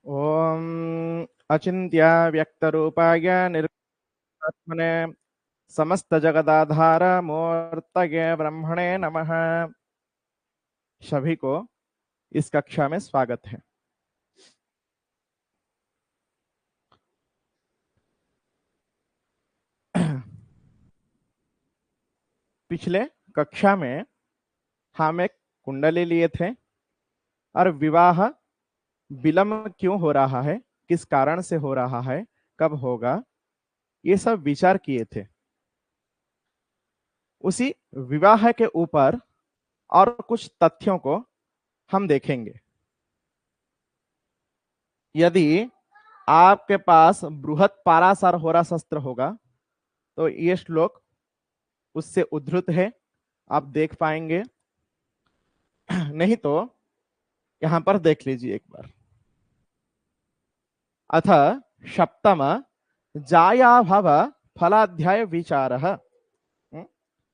ओम अचिन्त्य व्यक्तरूपाय निर्गुणात्मने समस्त जगदाधार मूर्तये ब्रह्मणे नमः। सभी को इस कक्षा में स्वागत है। पिछले कक्षा में हम एक कुंडली लिए थे और विवाह विलंब क्यों हो रहा है, किस कारण से हो रहा है, कब होगा, ये सब विचार किए थे। उसी विवाह के ऊपर और कुछ तथ्यों को हम देखेंगे। यदि आपके पास बृहत पाराशर होरा शस्त्र होगा तो ये श्लोक उससे उद्धृत है, आप देख पाएंगे। नहीं तो यहां पर देख लीजिए एक बार। अथ सप्तम जाया भाव फलाध्याय विचार।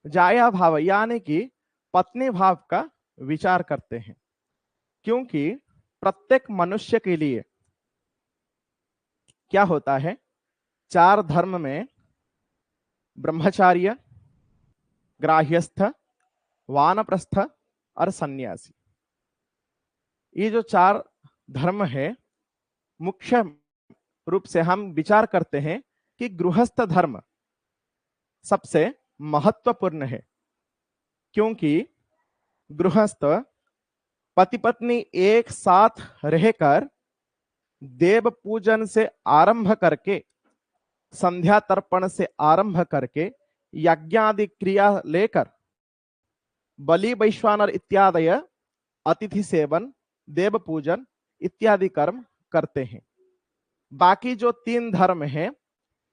जाया भाव यानी कि पत्नी भाव का विचार करते हैं, क्योंकि प्रत्येक मनुष्य के लिए क्या होता है, चार धर्म में ब्रह्मचार्य, ग्राह्यस्थ, वानप्रस्थ और सन्यासी, ये जो चार धर्म है, मुख्य रूप से हम विचार करते हैं कि गृहस्थ धर्म सबसे महत्वपूर्ण है, क्योंकि गृहस्थ पति पत्नी एक साथ रहकर देव पूजन से आरंभ करके, संध्या तर्पण से आरंभ करके, यज्ञादि क्रिया लेकर बलि वैश्वानर इत्यादि अतिथि सेवन, देव पूजन इत्यादि कर्म करते हैं। बाकी जो तीन धर्म हैं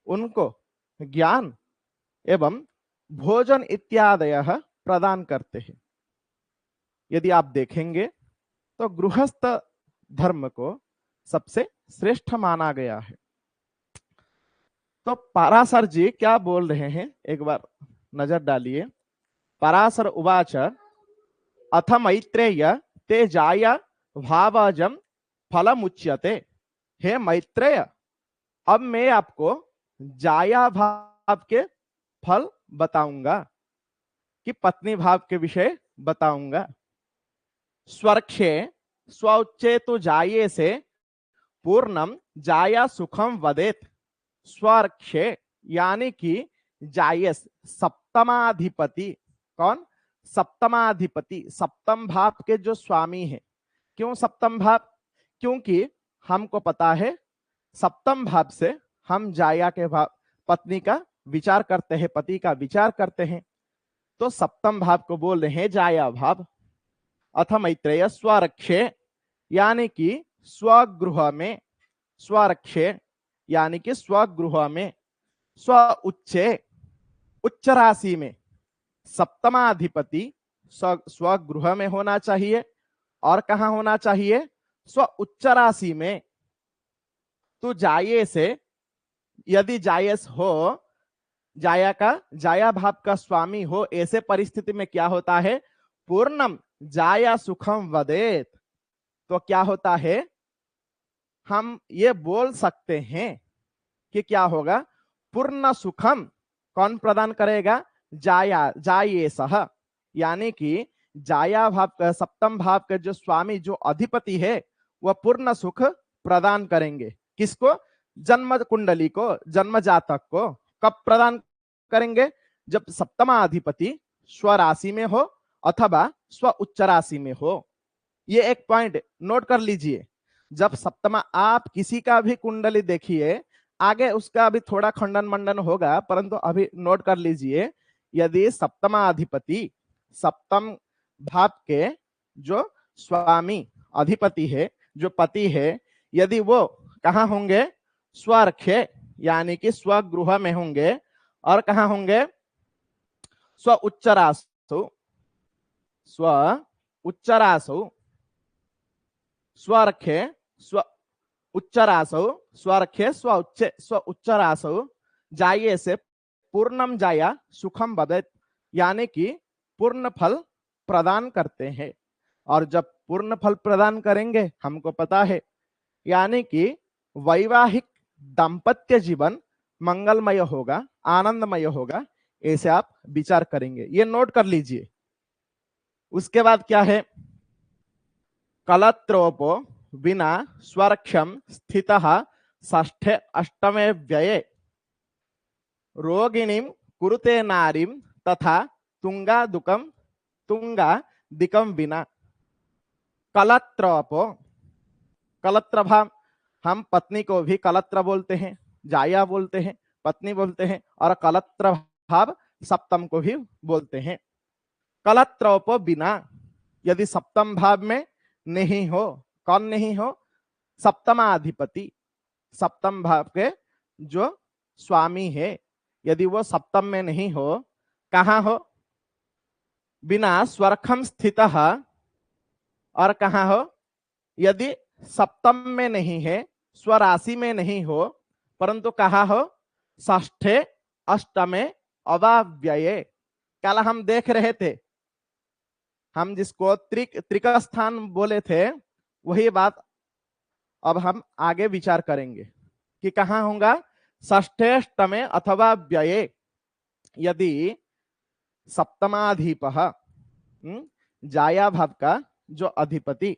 उनको ज्ञान एवं भोजन इत्यादि प्रदान करते हैं। यदि आप देखेंगे तो गृहस्थ धर्म को सबसे श्रेष्ठ माना गया है। तो पराशर जी क्या बोल रहे हैं, एक बार नजर डालिए। पराशर उवाच अथ मैत्रेय ते जाया भावजम फलमुच्यते। हे मैत्रेय, अब मैं आपको जाया भाव के फल बताऊंगा, कि पत्नी भाव के विषय बताऊंगा। स्वर्क्षे स्वउच्चे तो जाये से पूर्णम जाया सुखम वदेत। स्वर्क्षे यानी कि जायस सप्तमाधिपति। कौन? सप्तमाधिपति, सप्तम भाव के जो स्वामी है। क्यों सप्तम भाव? क्योंकि हमको पता है सप्तम भाव से हम जाया के भाव, पत्नी का विचार करते हैं, पति का विचार करते हैं। तो सप्तम भाव को बोल रहे हैं जाया भाव। अथ मैत्रेय स्वरक्षे यानी कि स्वगृह में, स्वरक्षे यानी कि स्वगृह में, स्व उच्चे उच्च राशि में, सप्तमाधिपति स्वगृह में होना चाहिए। और कहां होना चाहिए? स्व उच्च राशि में। तो जाये से, यदि जायस हो, जाया का, जाया भाव का स्वामी हो, ऐसे परिस्थिति में क्या होता है? पूर्णम जाया सुखम वदेत। तो क्या होता है, हम ये बोल सकते हैं कि क्या होगा? पूर्ण सुखम कौन प्रदान करेगा? जाया, जाये सह, यानी कि जाया भाव का, सप्तम भाव का जो स्वामी, जो अधिपति है, वह पूर्ण सुख प्रदान करेंगे। किसको? जन्म कुंडली को, जन्म जातक को। कब प्रदान करेंगे? जब सप्तमाधिपति स्वराशि में हो अथवा स्व उच्च राशि में हो। ये एक पॉइंट नोट कर लीजिए। जब सप्तमा, आप किसी का भी कुंडली देखिए, आगे उसका अभी थोड़ा खंडन मंडन होगा, परंतु अभी नोट कर लीजिए। यदि सप्तमाधिपति, सप्तम भाव के जो स्वामी अधिपति है, जो पति है, यदि वो कहां होंगे? स्वरक्षे यानी कि स्वगृह में होंगे। और कहां होंगे? स्व उच्च राशु, स्व उच्च राशु, स्वरक्षे स्व उच्च राशु, स्वरक्षे स्व उच्च, स्व उच्च राशु जाये से पूर्णम जाया सुखम वदेत, यानी कि पूर्ण फल प्रदान करते हैं। और जब पूर्ण फल प्रदान करेंगे, हमको पता है यानी कि वैवाहिक दाम्पत्य जीवन मंगलमय होगा, आनंदमय होगा, ऐसे आप विचार करेंगे। ये नोट कर लीजिए। उसके बाद क्या है, कलत्रोपो विना स्वरक्षम स्थितः षष्ठे अष्टमे व्यये रोगिणीम कुरुते नारीम तथा तुंगा दिकम विना। कलत्रोपो, कलत्र भाव, हम पत्नी को भी कलत्र बोलते हैं, जाया बोलते हैं, पत्नी बोलते हैं, और कलत्र भाव सप्तम को भी बोलते हैं। कलत्रोप बिना, यदि सप्तम भाव में नहीं हो, कौन नहीं हो, सप्तमाधिपति, सप्तम भाव के जो स्वामी है, यदि वो सप्तम में नहीं हो, कहाँ हो, बिना स्वरखम स्थित, और कहाँ हो, यदि सप्तम में नहीं है, स्वराशि में नहीं हो, परंतु कहा हो, षष्ठे अष्टमे अवाव्यये। कल हम देख रहे थे, हम जिसको त्रिक स्थान बोले थे, वही बात अब हम आगे विचार करेंगे कि कहाँ होगा, षष्ठे अष्टमे अथवा व्यये। यदि सप्तमाधिप जाया भाव का जो अधिपति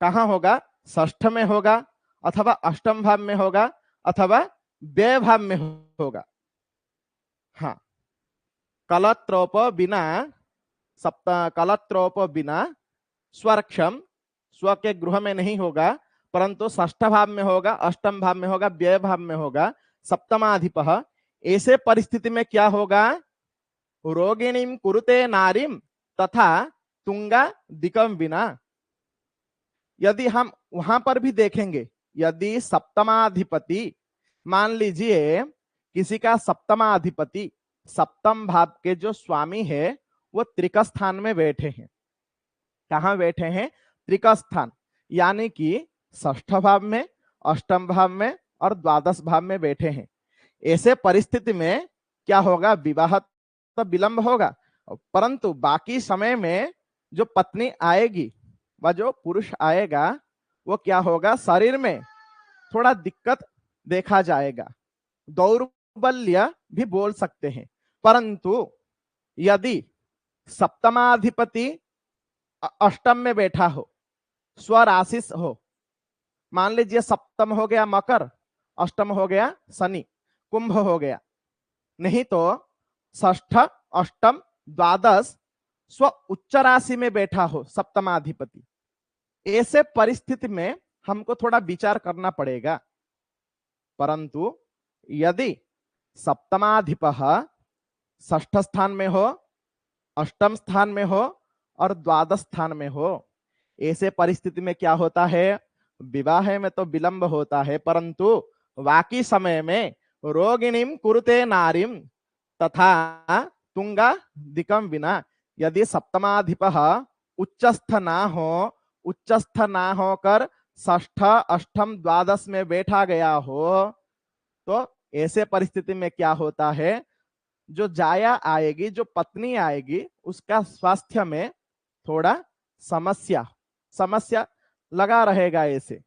कहाँ होगा, षष्ठ में होगा, अथवा अष्टम भाव में होगा, अथवा व्यय भाव में होगा। हाँ, कलत्रोप बिना कलत्रोप बिना स्वरक्षम, स्व के गृह में नहीं होगा, परंतु षष्ठ भाव में होगा, अष्टम भाव में होगा, व्यय भाव में होगा, सप्तमाधिप। ऐसे परिस्थिति में क्या होगा, रोगिणीम कुरुते नारीम तथा तुंगा दिकम विना। यदि हम वहां पर भी देखेंगे, यदि सप्तमाधिपति, मान लीजिए किसी का सप्तमाधिपति, सप्तम भाव के जो स्वामी है, वो त्रिक स्थान में बैठे हैं। कहां बैठे हैं, त्रिक स्थान, यानी कि षष्ठ भाव में, अष्टम भाव में और द्वादश भाव में बैठे हैं। ऐसे परिस्थिति में क्या होगा, विवाह तो विलंब होगा, परंतु बाकी समय में जो पत्नी आएगी, वह जो पुरुष आएगा, वो क्या होगा, शरीर में थोड़ा दिक्कत देखा जाएगा, दौर्बल्य भी बोल सकते हैं। परंतु यदि सप्तमाधिपति अष्टम में बैठा हो, स्वराशिस हो, मान लीजिए सप्तम हो गया मकर, अष्टम हो गया शनि, कुंभ हो गया, नहीं तो षष्ठ अष्टम द्वादश स्व उच्च राशि में बैठा हो सप्तमाधिपति, ऐसे परिस्थिति में हमको थोड़ा विचार करना पड़ेगा। परंतु यदि सप्तमाधिप षष्ठ स्थान में हो, अष्टम स्थान में हो और द्वादश स्थान में हो, ऐसे परिस्थिति में क्या होता है, विवाह में तो विलंब होता है, परंतु बाकी समय में रोगिणीम कुरुते नारीम तथा तुंगा दिकम विना। यदि सप्तमाधिप उच्चस्थ ना हो, उच्चस्थ ना होकर षष्ठ अष्टम द्वादश में बैठा गया हो, तो ऐसे परिस्थिति में क्या होता है, जो जाया आएगी, जो पत्नी आएगी, उसका स्वास्थ्य में थोड़ा समस्या लगा रहेगा। ऐसे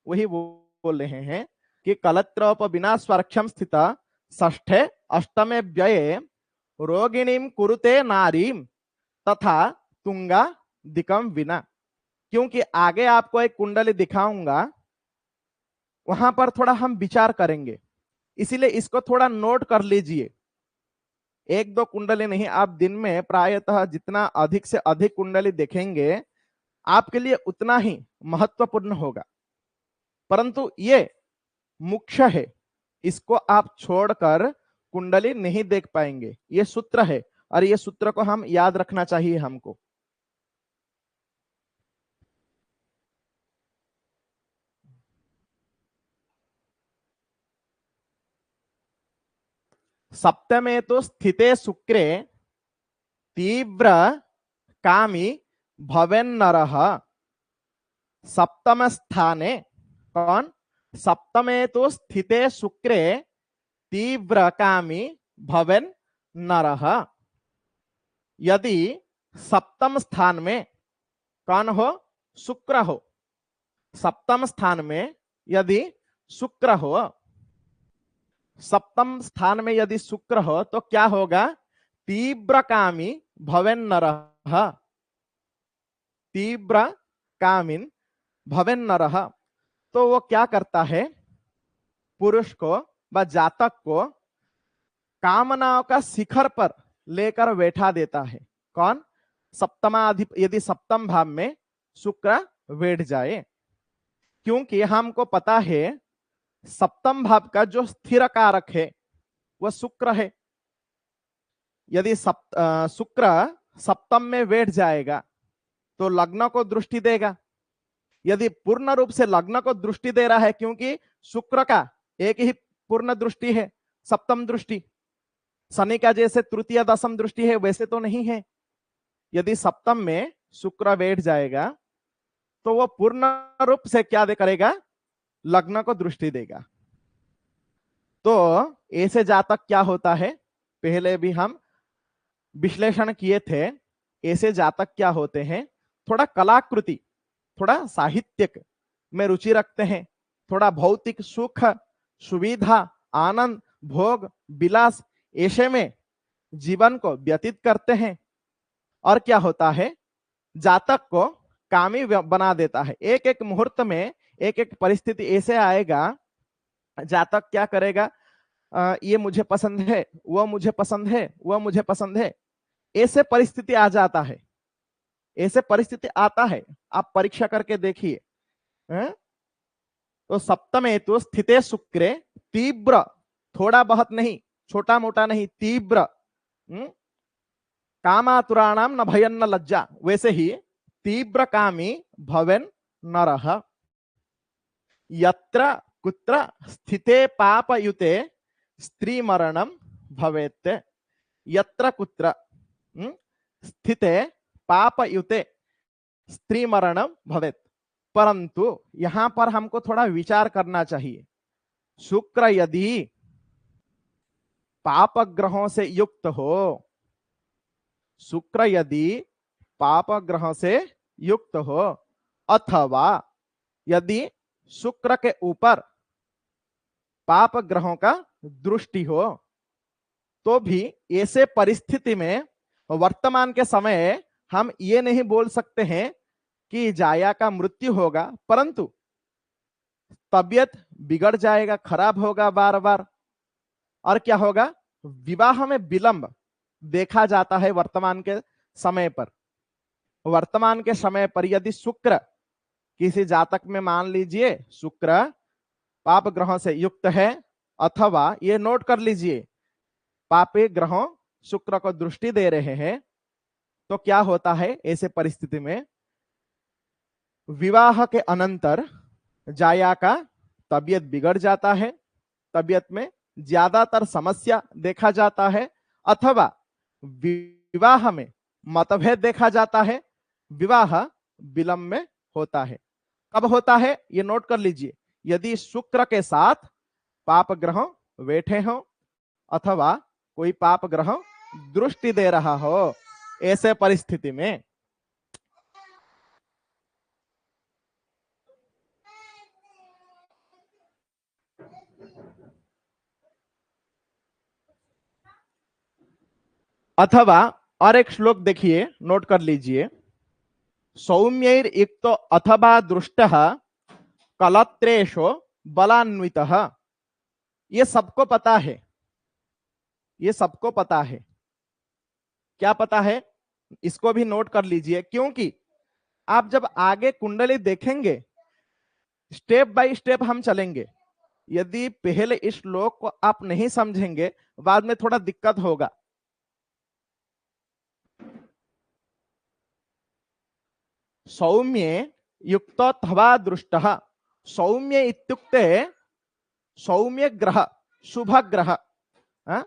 वही बोल रहे हैं कि कलत्रोप बिना स्वरक्षम स्थित षष्ठे अष्टमे व्यये रोगिणीम कुरुते नारीम तथा तुंगा दिकम विना। क्योंकि आगे आपको एक कुंडली दिखाऊंगा, वहां पर थोड़ा हम विचार करेंगे, इसीलिए इसको थोड़ा नोट कर लीजिए। एक दो कुंडली नहीं, आप दिन में प्रायतः जितना अधिक से अधिक कुंडली देखेंगे, आपके लिए उतना ही महत्वपूर्ण होगा। परंतु ये मुख्य है, इसको आप छोड़कर कुंडली नहीं देख पाएंगे। ये सूत्र है और ये सूत्र को हम याद रखना चाहिए हमको। सप्तमे तो स्थिते शुक्रे तीव्र कामी भवेन्नरः। सप्तम स्थाने कौन, सप्तमे तो स्थिते शुक्रे तीव्र कामी भवेन नरः। यदि सप्तम स्थान में कौन हो, शुक्र हो, सप्तम स्थान में यदि शुक्र हो, सप्तम स्थान में यदि शुक्र हो तो क्या होगा? तीव्रकामी भवेन्नरः, तीव्र कामिन भवेन्नरः। तो वो क्या करता है? पुरुष को व जातक को कामनाओं का शिखर पर लेकर बैठा देता है। कौन? सप्तमाधिप, यदि सप्तम भाव में शुक्र बैठ जाए, क्योंकि हमको पता है सप्तम भाव का जो स्थिर कारक है वह शुक्र है। यदि शुक्र सप्तम में बैठ जाएगा तो लग्न को दृष्टि देगा। यदि पूर्ण रूप से लग्न को दृष्टि दे रहा है, क्योंकि शुक्र का एक ही पूर्ण दृष्टि है, सप्तम दृष्टि। शनि का जैसे तृतीय दशम दृष्टि है वैसे तो नहीं है। यदि सप्तम में शुक्र बैठ जाएगा तो वह पूर्ण रूप से क्या करेगा? लग्न को दृष्टि देगा। तो ऐसे जातक क्या होता है, पहले भी हम विश्लेषण किए थे। ऐसे जातक क्या होते हैं? थोड़ा कलाकृति, थोड़ा साहित्यिक में रुचि रखते हैं, थोड़ा भौतिक सुख, सुविधा, आनंद, भोग, विलास ऐसे में जीवन को व्यतीत करते हैं। और क्या होता है? जातक को कामी बना देता है। एक एक मुहूर्त में एक एक परिस्थिति ऐसे आएगा, जातक क्या करेगा? ये मुझे पसंद है, वह मुझे पसंद है, वह मुझे पसंद है, ऐसे परिस्थिति आ जाता है, ऐसे परिस्थिति आता है। आप परीक्षा करके देखिए। तो सप्तमे तो स्थिते शुक्रे तीव्र, थोड़ा बहुत नहीं, छोटा मोटा नहीं, तीव्र कामातुराणाम न भयन्न लज्जा, वैसे ही तीव्र कामी भवेन नरः। यत्र कुत्र स्थिते पापयुते स्त्री मरणम भवेत्। यत्र कुत्र स्थिते पापयुते स्त्री मरणम भवेत्। परंतु यहां पर हमको थोड़ा विचार करना चाहिए। शुक्र यदि पाप ग्रहों से युक्त हो, शुक्र यदि पाप ग्रहों से युक्त हो, अथवा यदि शुक्र के ऊपर पाप ग्रहों का दृष्टि हो, तो भी ऐसे परिस्थिति में वर्तमान के समय हम ये नहीं बोल सकते हैं कि जाया का मृत्यु होगा, परंतु तबीयत बिगड़ जाएगा, खराब होगा बार बार। और क्या होगा? विवाह में विलंब देखा जाता है वर्तमान के समय पर। वर्तमान के समय पर यदि शुक्र किसी जातक में, मान लीजिए शुक्र पाप ग्रहों से युक्त है, अथवा ये नोट कर लीजिए पापी ग्रहों शुक्र को दृष्टि दे रहे हैं, तो क्या होता है ऐसे परिस्थिति में? विवाह के अनंतर जाया का तबीयत बिगड़ जाता है, तबीयत में ज्यादातर समस्या देखा जाता है, अथवा विवाह में मतभेद देखा जाता है, विवाह विलंब में होता है। कब होता है ये नोट कर लीजिए। यदि शुक्र के साथ पाप ग्रह बैठे हो, अथवा कोई पाप ग्रह दृष्टि दे रहा हो, ऐसे परिस्थिति में अथवा और एक श्लोक देखिए, नोट कर लीजिए। सौम्यैर युक्तो अथवा दृष्टः कलत्रेषो बलान्वितः। ये सबको पता है, ये सबको पता है। क्या पता है? इसको भी नोट कर लीजिए, क्योंकि आप जब आगे कुंडली देखेंगे, स्टेप बाय स्टेप हम चलेंगे। यदि पहले इस श्लोक को आप नहीं समझेंगे, बाद में थोड़ा दिक्कत होगा। सौम्ये युक्तोऽथवा दृष्टः। सौम्य इत्युक्ते सौम्य ग्रह, शुभ ग्रह।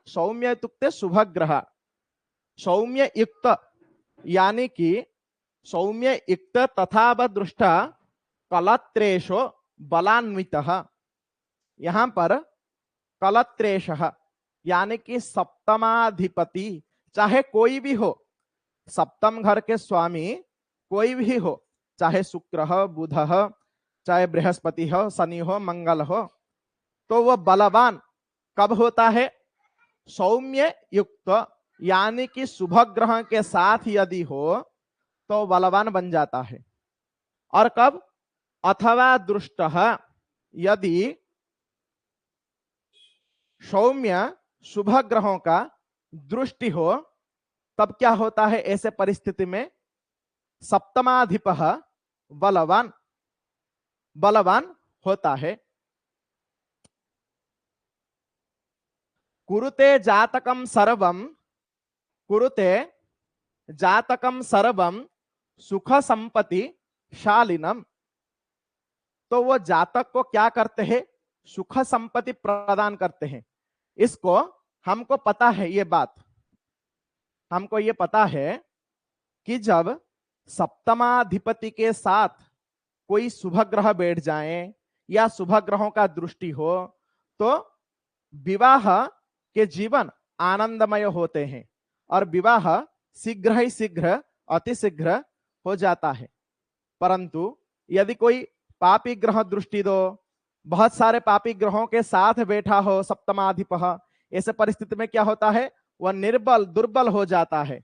सौम्य इत्युक्ते शुभ ग्रह। सौम्य युक्त यानी कि सौम्य युक्त तथा दृष्ट कलत्रेशो बलान्वितः। यहां पर कलत्रेश यानी कि सप्तमाधिपति, चाहे कोई भी हो, सप्तम घर के स्वामी कोई भी हो, चाहे शुक्र बुध चाहे बृहस्पति हो, शनि हो, मंगल हो, तो वह बलवान कब होता है? सौम्य युक्त, यानी कि शुभ ग्रह के साथ यदि हो तो बलवान बन जाता है। और कब? अथवा दुष्टः, यदि सौम्य शुभ ग्रहों का दृष्टि हो तब क्या होता है? ऐसे परिस्थिति में सप्तमाधिपः बलवान बलवान होता है। कुरुते जातकम सर्वम, कुरुते जातकम सर्वम सुख संपत्ति शालिनम। तो वो जातक को क्या करते हैं? सुख संपत्ति प्रदान करते हैं। इसको हमको पता है, ये बात हमको ये पता है कि जब सप्तमाधिपति के साथ कोई शुभ ग्रह बैठ जाए या शुभ ग्रहों का दृष्टि हो तो विवाह के जीवन आनंदमय होते हैं और विवाह शीघ्र ही शीघ्र अतिशीघ्र हो जाता है। परंतु यदि कोई पापी ग्रह दृष्टि दो, बहुत सारे पापी ग्रहों के साथ बैठा हो सप्तमाधिपः, ऐसे परिस्थिति में क्या होता है? वह निर्बल दुर्बल हो जाता है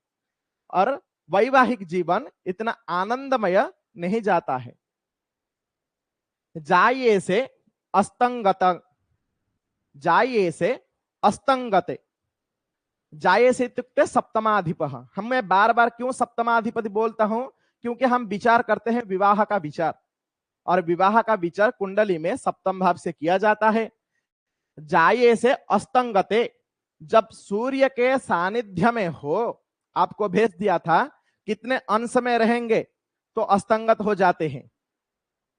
और वैवाहिक जीवन इतना आनंदमय नहीं जाता है। जाये से अस्तंगत, जाये से अस्तंगते, जाये से इत्युक्ते सप्तमाधिपः। हम मैं बार बार क्यों सप्तमाधिपति बोलता हूं? क्योंकि हम विचार करते हैं विवाह का विचार, और विवाह का विचार कुंडली में सप्तम भाव से किया जाता है। जाये से अस्तंगते, जब सूर्य के सानिध्य में हो, आपको भेज दिया था कितने अंश में रहेंगे तो अस्तंगत हो जाते हैं।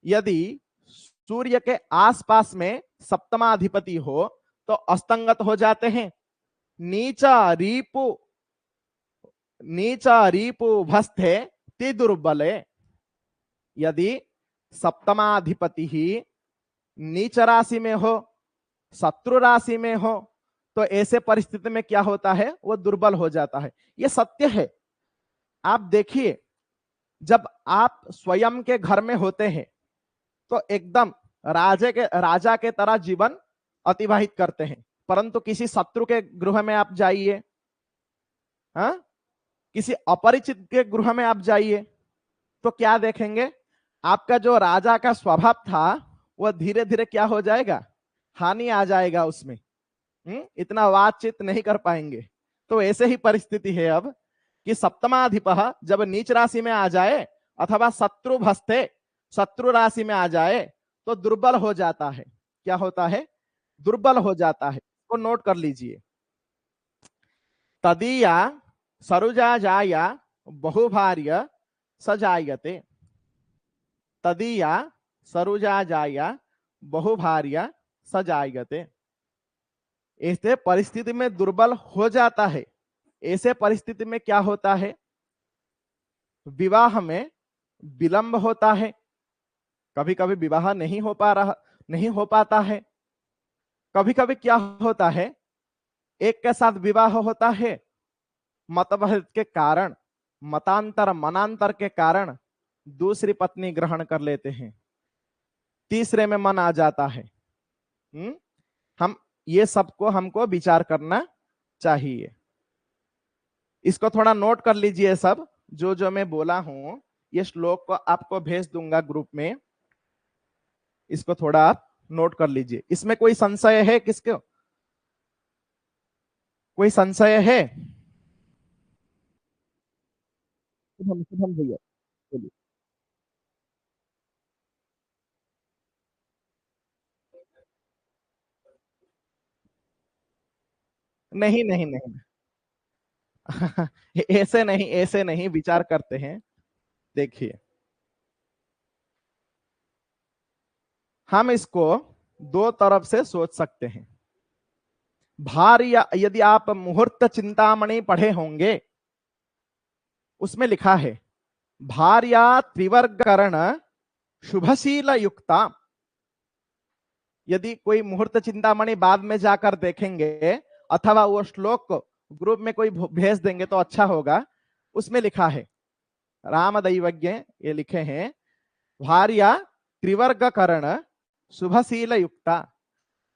यदि सूर्य के आसपास में सप्तमाधिपति हो तो अस्तंगत हो जाते हैं। नीचा रीपु भस्थे ति दुर्बले, यदि सप्तमाधिपति ही नीच राशि में हो, शत्रु राशि में हो, तो ऐसे परिस्थिति में क्या होता है? वो दुर्बल हो जाता है। ये सत्य है। आप देखिए, जब आप स्वयं के घर में होते हैं तो एकदम राजा के तरह जीवन अतिवाहित करते हैं, परंतु किसी शत्रु के गृह में आप जाइए, हाँ, किसी अपरिचित के गृह में आप जाइए तो क्या देखेंगे? आपका जो राजा का स्वभाव था वह धीरे धीरे क्या हो जाएगा? हानि आ जाएगा उसमें। इतना बातचीत नहीं कर पाएंगे। तो ऐसे ही परिस्थिति है अब कि सप्तमाधिपः जब नीच राशि में आ जाए अथवा शत्रु भस्ते, शत्रु राशि में आ जाए तो दुर्बल हो जाता है। क्या होता है? दुर्बल हो जाता है। तो नोट कर लीजिए, तदीया सरुजा जाया बहुभार्य सजायते, तदीया सरुजा जाया बहुभार्य सजायते। ऐसे परिस्थिति में दुर्बल हो जाता है। ऐसे परिस्थिति में क्या होता है? विवाह में विलंब होता है, कभी कभी विवाह नहीं हो पाता है। कभी कभी क्या होता है? एक के साथ विवाह होता है, मतभेद के कारण, मनांतर के कारण दूसरी पत्नी ग्रहण कर लेते हैं, तीसरे में मन आ जाता है। हम ये सबको हमको विचार करना चाहिए। इसको थोड़ा नोट कर लीजिए सब, जो जो मैं बोला हूं ये श्लोक को आपको भेज दूंगा ग्रुप में, इसको थोड़ा आप नोट कर लीजिए। इसमें कोई संशय है? किसको कोई संशय है? शुभम भैया बोलिए। नहीं नहीं नहीं ऐसे नहीं विचार करते हैं। देखिए, हम इसको दो तरफ से सोच सकते हैं। भार्या, यदि आप मुहूर्त चिंतामणि पढ़े होंगे, उसमें लिखा है भार्या त्रिवर्गकरण शुभशील युक्ता। यदि कोई मुहूर्त चिंतामणि बाद में जाकर देखेंगे अथवा वो श्लोक को ग्रुप में कोई भेज देंगे तो अच्छा होगा। उसमें लिखा है, रामदैवज्ञ ये लिखे हैं, भार्या त्रिवर्ग करण शुभशील युक्ता।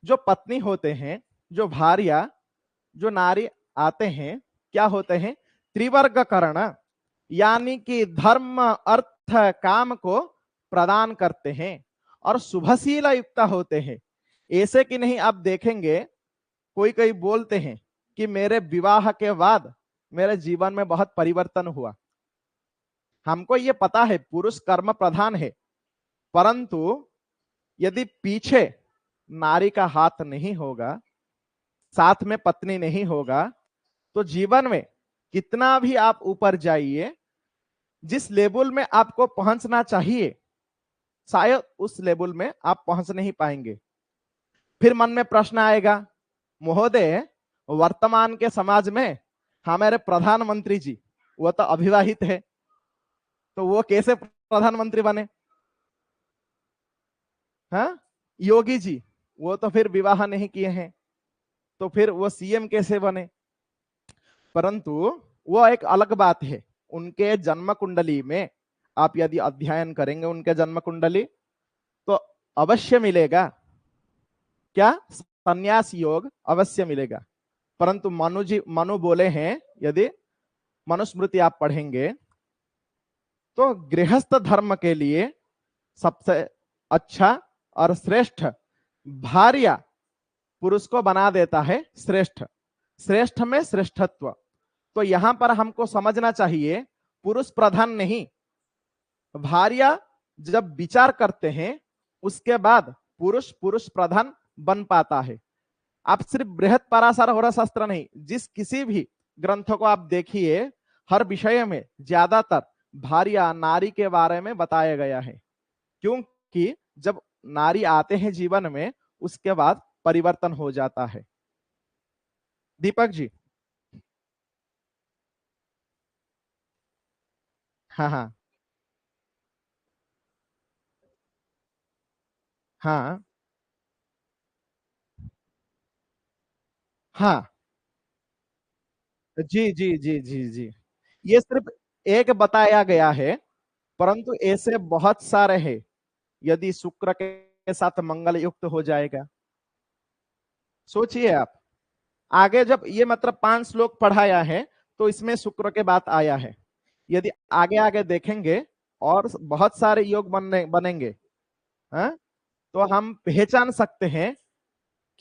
जो पत्नी होते हैं, जो भार्या, जो नारी आते हैं, क्या होते हैं? त्रिवर्ग करण, यानी कि धर्म अर्थ काम को प्रदान करते हैं और शुभशील युक्त होते हैं। ऐसे कि नहीं, आप देखेंगे कोई कोई बोलते हैं कि मेरे विवाह के बाद मेरे जीवन में बहुत परिवर्तन हुआ। हमको ये पता है पुरुष कर्म प्रधान है, परंतु यदि पीछे नारी का हाथ नहीं होगा, साथ में पत्नी नहीं होगा, तो जीवन में कितना भी आप ऊपर जाइए, जिस लेवल में आपको पहुंचना चाहिए, शायद उस लेवल में आप पहुंच नहीं पाएंगे। फिर मन में प्रश्न आएगा, महोदय, वर्तमान के समाज में हमारे प्रधानमंत्री जी वो तो अविवाहित है, तो वो कैसे प्रधानमंत्री बने? हाँ, योगी जी वो तो फिर विवाह नहीं किए हैं, तो फिर वो सीएम कैसे बने? परंतु वो एक अलग बात है। उनके जन्म कुंडली में आप यदि अध्ययन करेंगे उनके जन्म कुंडली, तो अवश्य मिलेगा क्या? संन्यास योग अवश्य मिलेगा। परंतु मनु बोले हैं, यदि मनुस्मृति आप पढ़ेंगे तो गृहस्थ धर्म के लिए सबसे अच्छा और श्रेष्ठ भार्या पुरुष को बना देता है श्रेष्ठ, श्रेष्ठ में श्रेष्ठत्व। तो यहां पर हमको समझना चाहिए पुरुष प्रधान नहीं, भार्या जब विचार करते हैं उसके बाद पुरुष पुरुष प्रधान बन पाता है। आप सिर्फ बृहत पराशर होरा शास्त्र नहीं, जिस किसी भी ग्रंथों को आप देखिए, हर विषय में ज्यादातर भार्या नारी के बारे में बताया गया है, क्योंकि जब नारी आते हैं जीवन में उसके बाद परिवर्तन हो जाता है। दीपक जी। हाँ हाँ हाँ हाँ। जी जी जी जी जी। ये सिर्फ एक बताया गया है, परंतु ऐसे बहुत सारे हैं। यदि शुक्र के साथ मंगल युक्त हो जाएगा, सोचिए आप। आगे जब ये मतलब 5 श्लोक पढ़ाया है तो इसमें शुक्र के बात आया है। यदि आगे आगे देखेंगे और बहुत सारे योग बनेंगे, हाँ? तो हम पहचान सकते हैं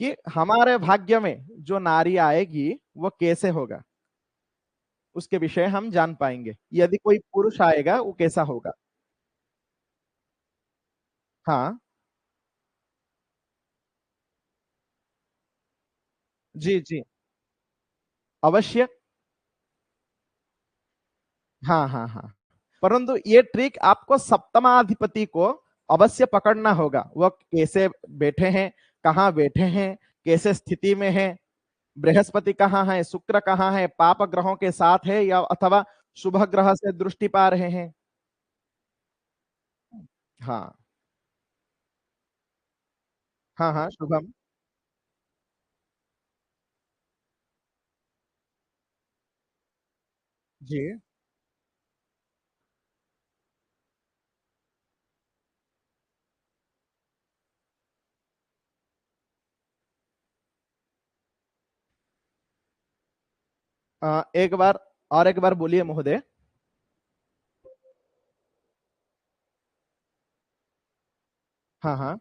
कि हमारे भाग्य में जो नारी आएगी वो कैसे होगा, उसके विषय हम जान पाएंगे। यदि कोई पुरुष आएगा वो कैसा होगा। हाँ जी जी, अवश्य। हाँ हाँ हाँ। परंतु ये ट्रिक आपको सप्तमाधिपति को अवश्य पकड़ना होगा। वह कैसे बैठे हैं, कहाँ बैठे हैं, कैसे स्थिति में है, बृहस्पति कहाँ है, शुक्र कहाँ है, पाप ग्रहों के साथ है या अथवा शुभ ग्रह से दृष्टि पा रहे हैं। हाँ हाँ हाँ, शुभम। जी। एक बार और एक बार बोलिए महोदय। हाँ हाँ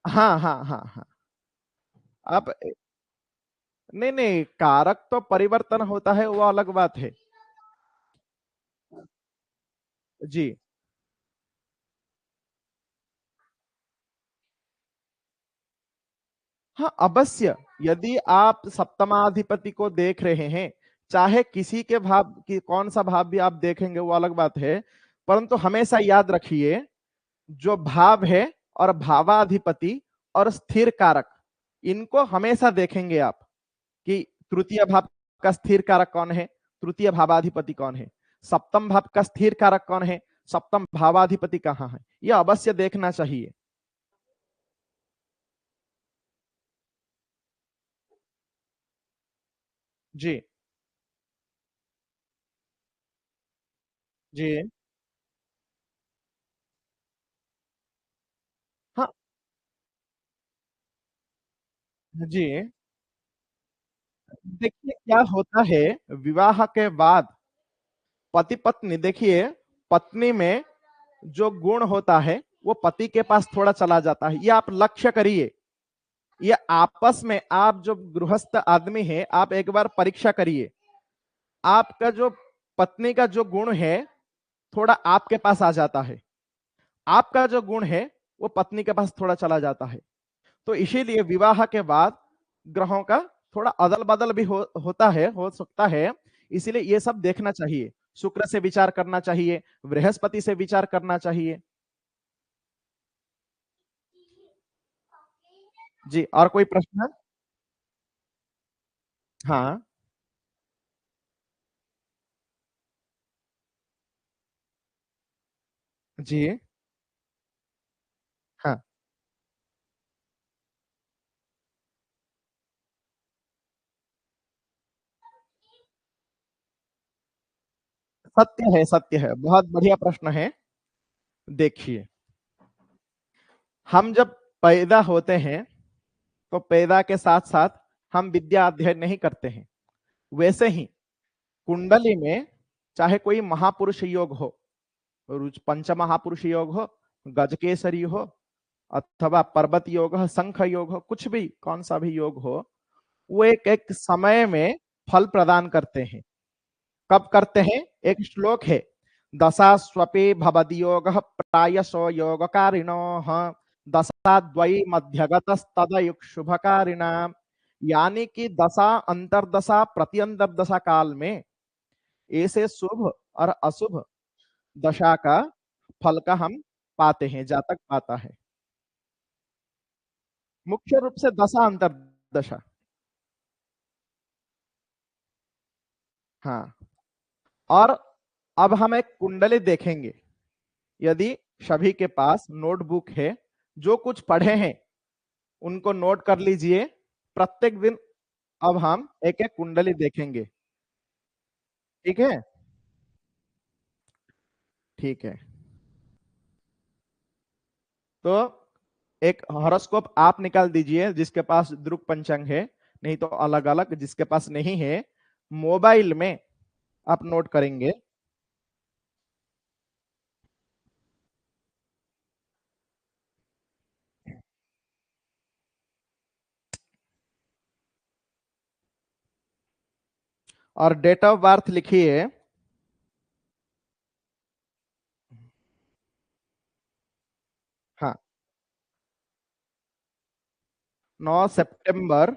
हाँ हाँ हाँ हाँ। आप, नहीं नहीं, कारक तो परिवर्तन होता है वो अलग बात है। जी। हाँ अवश्य। यदि आप सप्तमाधिपति को देख रहे हैं, चाहे किसी के भाव की कौन सा भाव भी आप देखेंगे वो अलग बात है, परंतु हमेशा याद रखिए जो भाव है और भावाधिपति और स्थिर कारक, इनको हमेशा देखेंगे आप कि तृतीय भाव का स्थिर कारक कौन है, तृतीय भावाधिपति कौन है, सप्तम भाव का स्थिर कारक कौन है, सप्तम भावाधिपति कहाँ है, यह अवश्य देखना चाहिए। जी। जी। हाँ। जी। देखिए क्या होता है, विवाह के बाद पति पत्नी, देखिए पत्नी में जो गुण होता है वो पति के पास थोड़ा चला जाता है, ये आप लक्ष्य करिए। ये आपस में, आप जो गृहस्थ आदमी है, आप एक बार परीक्षा करिए। आपका जो पत्नी का जो गुण है थोड़ा आपके पास आ जाता है, आपका जो गुण है वो पत्नी के पास थोड़ा चला जाता है। तो इसीलिए विवाह के बाद ग्रहों का थोड़ा अदल बदल भी होता है, हो सकता है। इसीलिए ये सब देखना चाहिए, शुक्र से विचार करना चाहिए, बृहस्पति से विचार करना चाहिए। जी, और कोई प्रश्न है? हाँ। जी। हाँ। सत्य है, सत्य है, बहुत बढ़िया प्रश्न है। देखिए, हम जब पैदा होते हैं तो पैदा के साथ साथ हम विद्या अध्ययन नहीं करते हैं। वैसे ही कुंडली में चाहे कोई महापुरुष योग हो, पंच महापुरुष योग हो, गजकेसरी हो, अथवा पर्वत योग हो, शंख योग हो, कुछ भी कौन सा भी योग हो, वो एक एक समय में फल प्रदान करते हैं। कब करते हैं? एक श्लोक है, दशा स्वपे भवद्योग प्रायसो योगकारिणो दशा द्वयी मध्यगतस्तदयुग शुभकारिणाम। यानी कि दशा अंतरदशा प्रति अंतरदशा काल में ऐसे शुभ और अशुभ दशा का फल का हम पाते हैं, जातक पाता है। मुख्य रूप से दशा अंतरदशा। हाँ। और अब हम एक कुंडली देखेंगे। यदि सभी के पास नोटबुक है, जो कुछ पढ़े हैं उनको नोट कर लीजिए। प्रत्येक दिन अब हम एक एक कुंडली देखेंगे। ठीक है? ठीक है। तो एक हॉरोस्कोप आप निकाल दीजिए जिसके पास द्रुक पंचांग है, नहीं तो अलग अलग, जिसके पास नहीं है मोबाइल में आप नोट करेंगे। और डेट ऑफ बर्थ लिखिए। हाँ। 9 सितंबर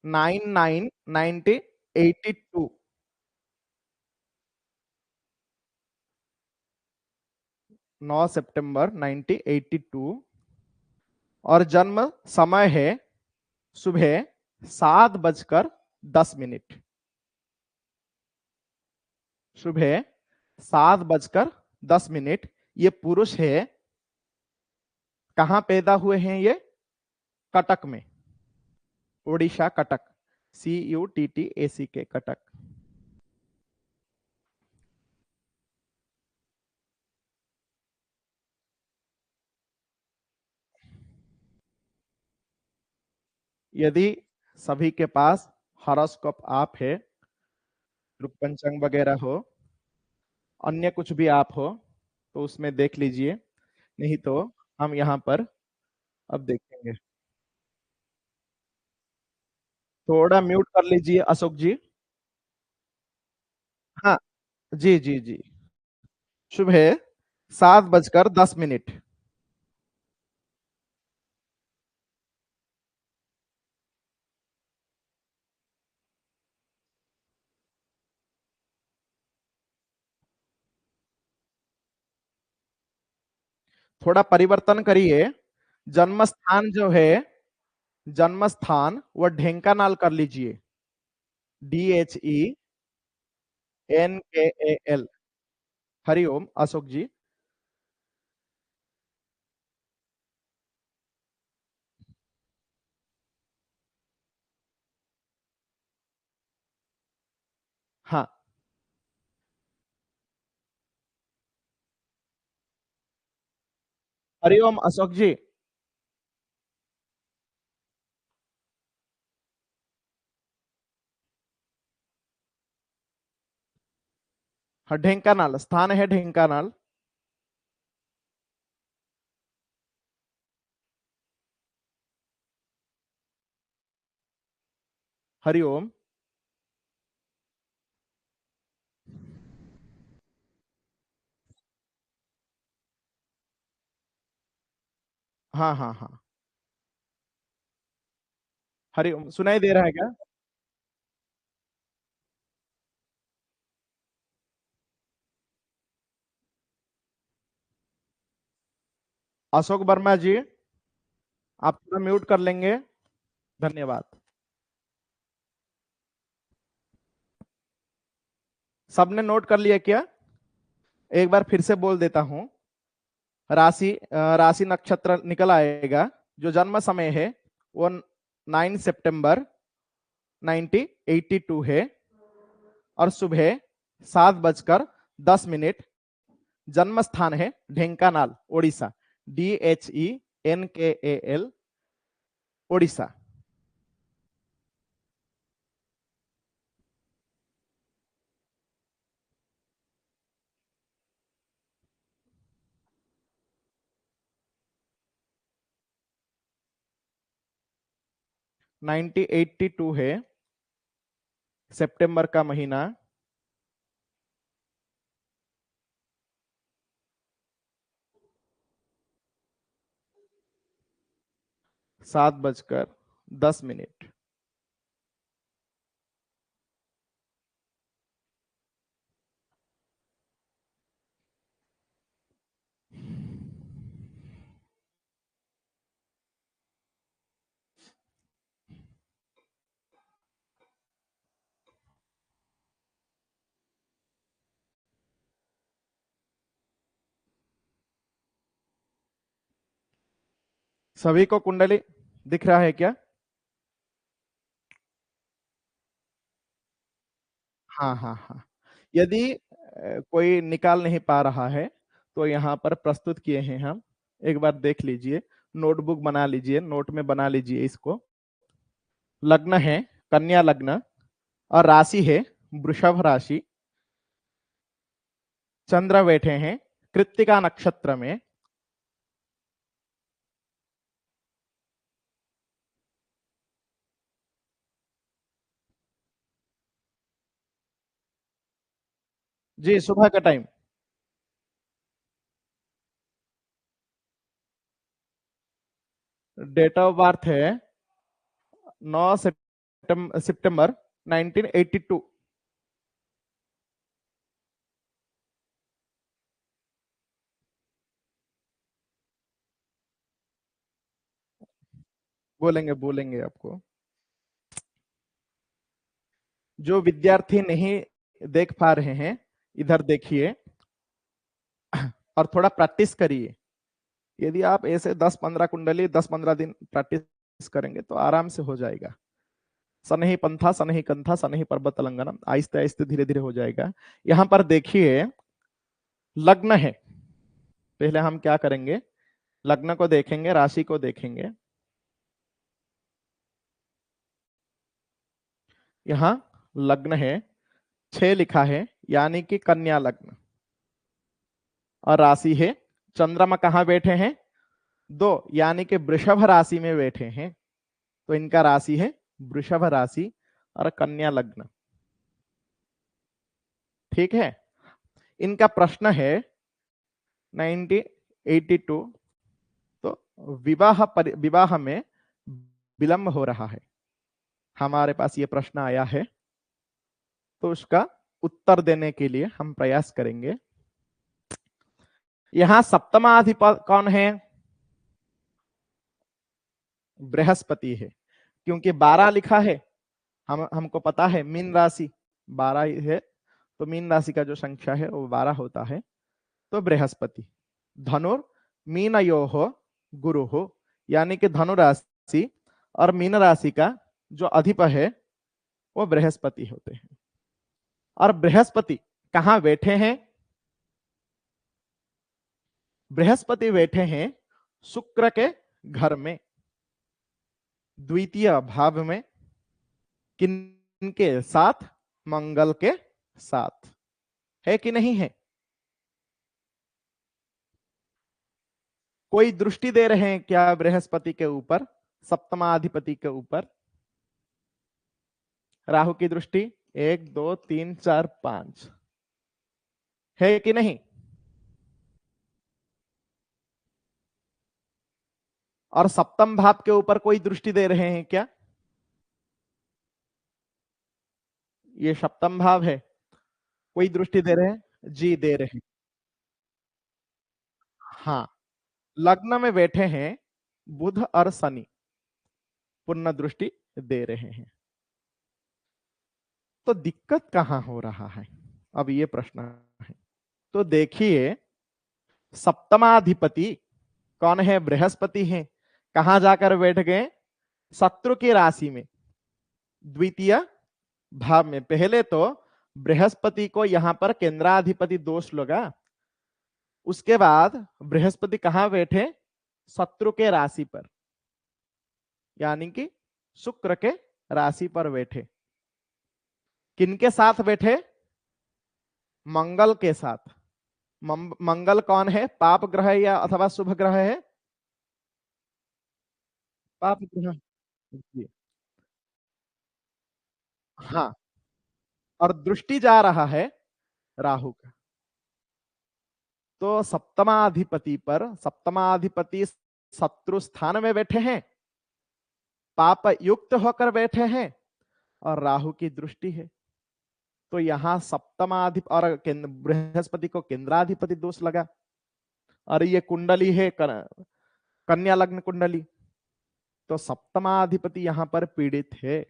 1982। 9 सितंबर 1982। और जन्म समय है सुबह 7:10। सुबह 7:10। ये पुरुष है। कहाँ पैदा हुए हैं ये? कटक में, उड़ीसा कटक, CUTTACK, कटक। यदि सभी के पास हॉरोस्कोप आप है, रुक पंचांग वगैरह हो, अन्य कुछ भी आप हो, तो उसमें देख लीजिए। नहीं तो हम यहाँ पर अब देखेंगे। थोड़ा म्यूट कर लीजिए अशोक जी। हाँ। जी जी जी। सुबह 7:10। थोड़ा परिवर्तन करिए। जन्म स्थान जो है, जन्म स्थान वो ढेंकानाल कर लीजिए। DHENKAL। हरिओम अशोक जी। हाँ, हरिओम अशोक जी। हाँ, ढेंकानाल स्थान है, ढेंकानाल। हरिओम। हाँ हाँ हाँ, हरिओम सुनाई दे रहा है क्या? अशोक वर्मा जी, आप थोड़ा म्यूट कर लेंगे, धन्यवाद। सबने नोट कर लिया क्या? एक बार फिर से बोल देता हूं। राशि नक्षत्र निकल आएगा। जो जन्म समय है वो 9 सितंबर 1982 है, और सुबह 7:10। जन्म स्थान है ढेंकानाल, ओडिशा। DHENKAL, ओडिशा। 1982 है, सितंबर का महीना। 7:10। सभी को कुंडली दिख रहा है क्या? हाँ हाँ हाँ। यदि कोई निकाल नहीं पा रहा है तो यहाँ पर प्रस्तुत किए हैं हम, एक बार देख लीजिए। नोटबुक बना लीजिए, नोट में बना लीजिए इसको। लग्न है कन्या लग्न, और राशि है वृषभ राशि। चंद्र बैठे हैं कृत्तिका नक्षत्र में। जी, सुबह का टाइम। डेट ऑफ बर्थ है 9 सितंबर 1982। बोलेंगे बोलेंगे आपको। जो विद्यार्थी नहीं देख पा रहे हैं, इधर देखिए और थोड़ा प्रैक्टिस करिए। यदि आप ऐसे 10-15 कुंडली 10-15 दिन प्रैक्टिस करेंगे तो आराम से हो जाएगा। सनही पंथा सनही कंथा सनही पर्वत लंघनम, आहिस्ते आहिस्ते धीरे धीरे हो जाएगा। यहाँ पर देखिए, लग्न है। पहले हम क्या करेंगे, लग्न को देखेंगे, राशि को देखेंगे। यहाँ लग्न है, 6 लिखा है, यानी कि कन्या लग्न। और राशि है, चंद्रमा कहाँ बैठे हैं? 2, यानी कि वृषभ राशि में बैठे हैं। तो इनका राशि है वृषभ राशि और कन्या लग्न। ठीक है। इनका प्रश्न है 1982। तो विवाह में विलंब हो रहा है, हमारे पास ये प्रश्न आया है। तो उसका उत्तर देने के लिए हम प्रयास करेंगे। यहां सप्तमाधिपति कौन है? बृहस्पति है, क्योंकि 12 लिखा है। हमको पता है मीन राशि 12 ही है, तो मीन राशि का जो संख्या है वो 12 होता है। तो बृहस्पति। धनुर मीनयो हो गुरु हो, यानी कि धनु राशि और मीन राशि का जो अधिप है वो बृहस्पति होते हैं। और बृहस्पति कहां बैठे हैं? बृहस्पति बैठे हैं शुक्र के घर में, द्वितीय भाव में। किनके साथ? मंगल के साथ। है कि नहीं है? कोई दृष्टि दे रहे हैं क्या बृहस्पति के ऊपर, सप्तमाधिपति के ऊपर? राहु की दृष्टि 1 2 3 4 5 है कि नहीं? और सप्तम भाव के ऊपर कोई दृष्टि दे रहे हैं क्या? ये सप्तम भाव है, कोई दृष्टि दे रहे हैं? जी दे रहे हैं। हाँ, लग्न में बैठे हैं बुध और शनि, पूर्ण दृष्टि दे रहे हैं। तो दिक्कत कहां हो रहा है, अब ये प्रश्न है। तो देखिए, सप्तमाधिपति कौन है? बृहस्पति है। कहां जाकर बैठ गए? शत्रु की राशि में, द्वितीय भाव में। पहले तो बृहस्पति को यहां पर केंद्राधिपति दोष लगा, उसके बाद बृहस्पति कहां बैठे? शत्रु के राशि पर, यानी कि शुक्र के राशि पर बैठे। किनके साथ बैठे? मंगल के साथ। मंगल कौन है? पाप ग्रह या अथवा शुभ ग्रह है? पाप ग्रह। जी। हाँ, और दृष्टि जा रहा है राहु का। तो सप्तमाधिपति पर, सप्तमाधिपति शत्रु स्थान में बैठे हैं, पाप युक्त होकर बैठे हैं, और राहु की दृष्टि है। तो यहां सप्तमाधिप और बृहस्पति को केंद्राधिपति दोष लगा। और ये कुंडली है कन्या लग्न कुंडली, तो सप्तमाधिपति यहां पर पीड़ित है।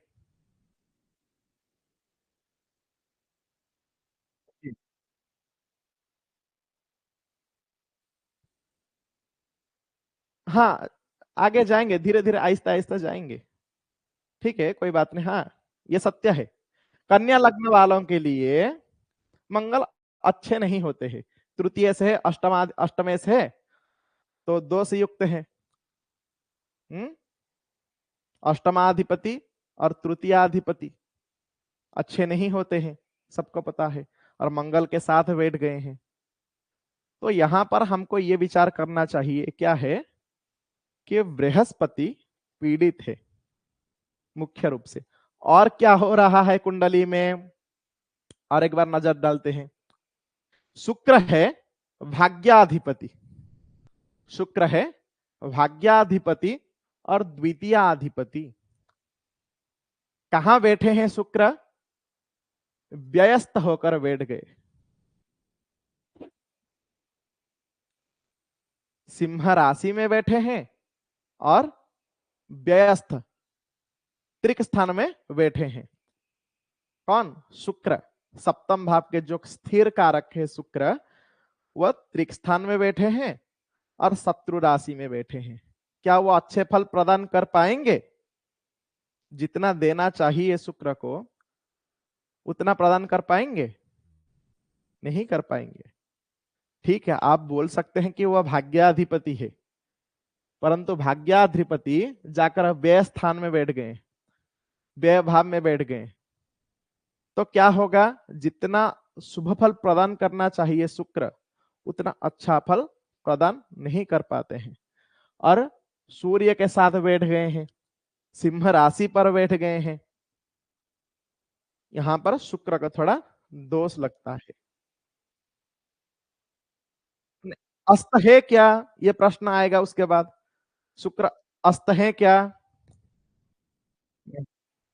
हाँ, आगे जाएंगे, धीरे धीरे आहिस्ता आहिस्ता जाएंगे। ठीक है, कोई बात नहीं। हाँ, ये सत्य है। कन्या लग्न वालों के लिए मंगल अच्छे नहीं होते हैं। तृतीय से है, अष्टमे से है, तो दो से युक्त है। अष्टमाधिपति और तृतीयाधिपति अच्छे नहीं होते हैं, सबको पता है। और मंगल के साथ बैठ गए हैं। तो यहां पर हमको ये विचार करना चाहिए, क्या है कि बृहस्पति पीड़ित है मुख्य रूप से। और क्या हो रहा है कुंडली में, और एक बार नजर डालते हैं। शुक्र है भाग्याधिपति, शुक्र है भाग्याधिपति और द्वितीयाधिपति। कहां बैठे हैं शुक्र? व्यस्त होकर बैठ गए। सिंह राशि में बैठे हैं और व्यस्त त्रिक स्थान में बैठे हैं। कौन? शुक्र। सप्तम भाव के जो स्थिर कारक है शुक्र, वह त्रिक स्थान में बैठे हैं और शत्रु राशि में बैठे हैं। क्या वो अच्छे फल प्रदान कर पाएंगे? जितना देना चाहिए शुक्र को, उतना प्रदान कर पाएंगे? नहीं कर पाएंगे। ठीक है, आप बोल सकते हैं कि वह भाग्याधिपति है, परंतु भाग्याधिपति जाकर व्यय स्थान में बैठ गए, व्यय भाव में बैठ गए, तो क्या होगा? जितना शुभ फल प्रदान करना चाहिए शुक्र, उतना अच्छा फल प्रदान नहीं कर पाते हैं। और सूर्य के साथ बैठ गए हैं, सिंह राशि पर बैठ गए हैं, यहां पर शुक्र का थोड़ा दोष लगता है। अस्त है क्या, यह प्रश्न आएगा उसके बाद। शुक्र अस्त है क्या?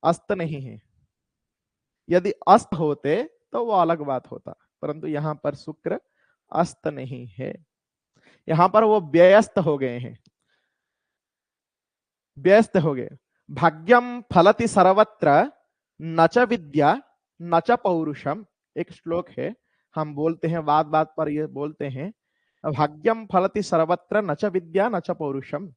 अस्त नहीं है। यदि अस्त होते तो वो अलग बात होता, परंतु यहां पर शुक्र अस्त नहीं है, यहां पर वो व्यस्त हो गए हैं, व्यस्त हो गए। भाग्यम फलति सर्वत्र न च विद्या न च पौरुषम, एक श्लोक है, हम बोलते हैं बात बात पर ये बोलते हैं, भाग्यम फलति सर्वत्र न च विद्या न च पौरुषम।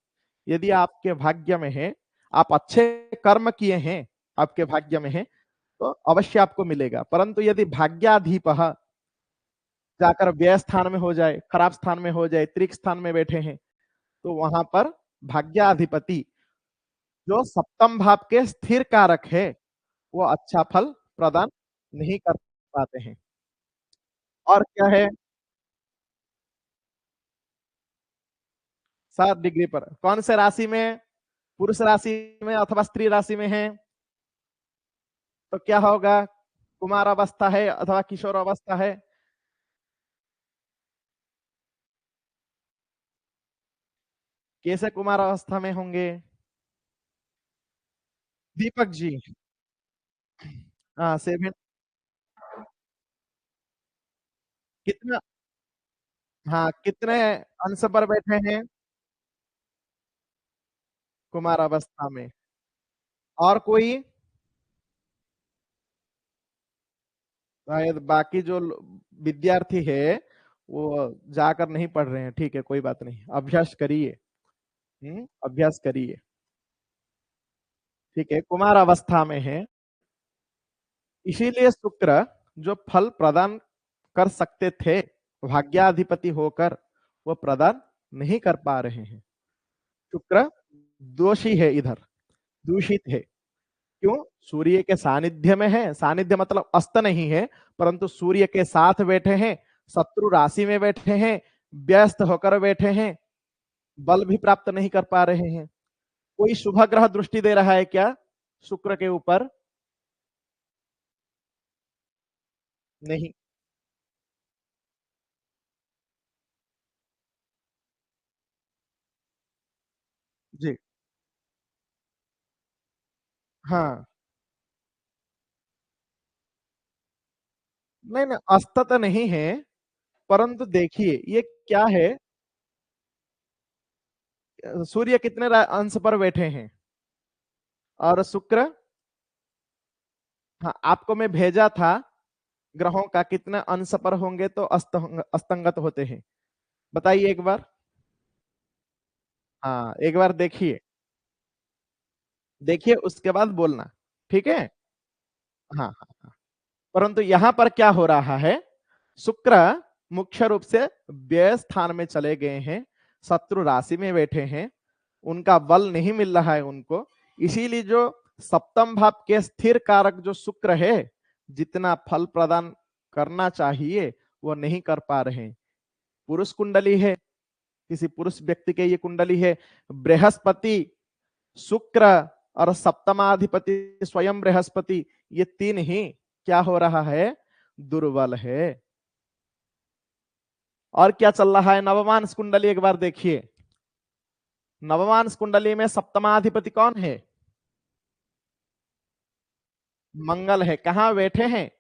यदि आपके भाग्य में है, आप अच्छे कर्म किए हैं, आपके भाग्य में है, तो अवश्य आपको मिलेगा। परंतु यदि भाग्याधीप जाकर व्यय स्थान में हो जाए, खराब स्थान में हो जाए, त्रिक स्थान में बैठे हैं, तो वहां पर भाग्याधिपति जो सप्तम भाव के स्थिर कारक है वो अच्छा फल प्रदान नहीं कर पाते हैं। और क्या है? 7 डिग्री पर कौन से राशि में? पुरुष राशि में अथवा स्त्री राशि में है तो क्या होगा? कुमार अवस्था है अथवा किशोर अवस्था है? कैसे कुमार अवस्था में होंगे? दीपक जी, हाँ 7, कितना, हाँ कितने अंश पर बैठे हैं कुमार अवस्था में? और कोई? शायद बाकी जो विद्यार्थी है वो जाकर नहीं पढ़ रहे हैं। ठीक है, कोई बात नहीं, अभ्यास करिए। अभ्यास करिए। ठीक है, कुमार अवस्था में है, इसीलिए शुक्र जो फल प्रदान कर सकते थे भाग्याधिपति होकर वो प्रदान नहीं कर पा रहे हैं। शुक्र दोषी है, इधर दूषित है। क्यों? सूर्य के सानिध्य में है, सानिध्य मतलब अस्त नहीं है, परंतु सूर्य के साथ बैठे हैं, शत्रु राशि में बैठे हैं, व्यस्त होकर बैठे हैं, बल भी प्राप्त नहीं कर पा रहे हैं। कोई शुभ ग्रह दृष्टि दे रहा है क्या शुक्र के ऊपर? नहीं। जी, हाँ, नहीं नहीं, अस्त तो नहीं है, परंतु देखिए ये क्या है, सूर्य कितने अंश पर बैठे हैं और शुक्र, हाँ आपको मैं भेजा था ग्रहों का कितने अंश पर होंगे तो अस्तंगत होते हैं, बताइए एक बार। हाँ एक बार देखिए, देखिए उसके बाद बोलना। ठीक है, हाँ हाँ हाँ। परंतु यहां पर क्या हो रहा है, शुक्र मुख्य रूप से व्यय स्थान में चले गए हैं, शत्रु राशि में बैठे हैं, उनका बल नहीं मिल रहा है उनको, इसीलिए जो सप्तम भाव के स्थिर कारक जो शुक्र है जितना फल प्रदान करना चाहिए वो नहीं कर पा रहे हैं। पुरुष कुंडली है, किसी पुरुष व्यक्ति के ये कुंडली है, बृहस्पति, शुक्र और सप्तमाधिपति स्वयं बृहस्पति, ये तीन ही क्या हो रहा है, दुर्बल है। और क्या चल रहा है नवमांश कुंडली एक बार देखिए। नवमांश कुंडली में सप्तमाधिपति कौन है? मंगल है। कहाँ बैठे हैं?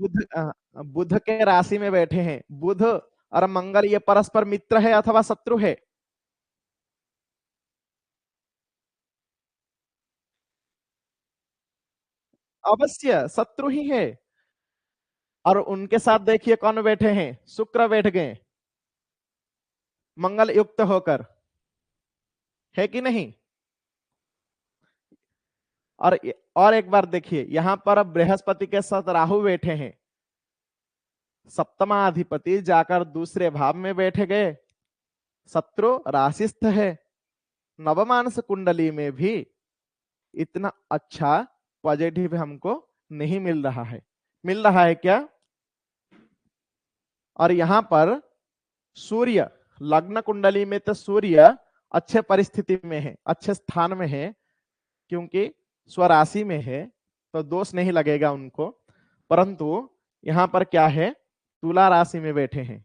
बुध, बुध के राशि में बैठे हैं। बुध और मंगल ये परस्पर मित्र है अथवा शत्रु है? अवश्य शत्रु ही है। और उनके साथ देखिए कौन बैठे हैं, शुक्र बैठ गए मंगल युक्त होकर, है कि नहीं? और और एक बार देखिए यहां पर अब बृहस्पति के साथ राहु बैठे हैं, सप्तमाधिपति जाकर दूसरे भाव में बैठे गए, शत्रु राशिस्थ है। नवमांश कुंडली में भी इतना अच्छा पॉजिटिव हमको नहीं मिल रहा है। मिल रहा है क्या? और यहां पर सूर्य लग्न कुंडली में तो सूर्य अच्छे परिस्थिति में है, अच्छे स्थान में है, क्योंकि स्वराशि में है तो दोष नहीं लगेगा उनको। परंतु यहां पर क्या है, तुला राशि में बैठे हैं,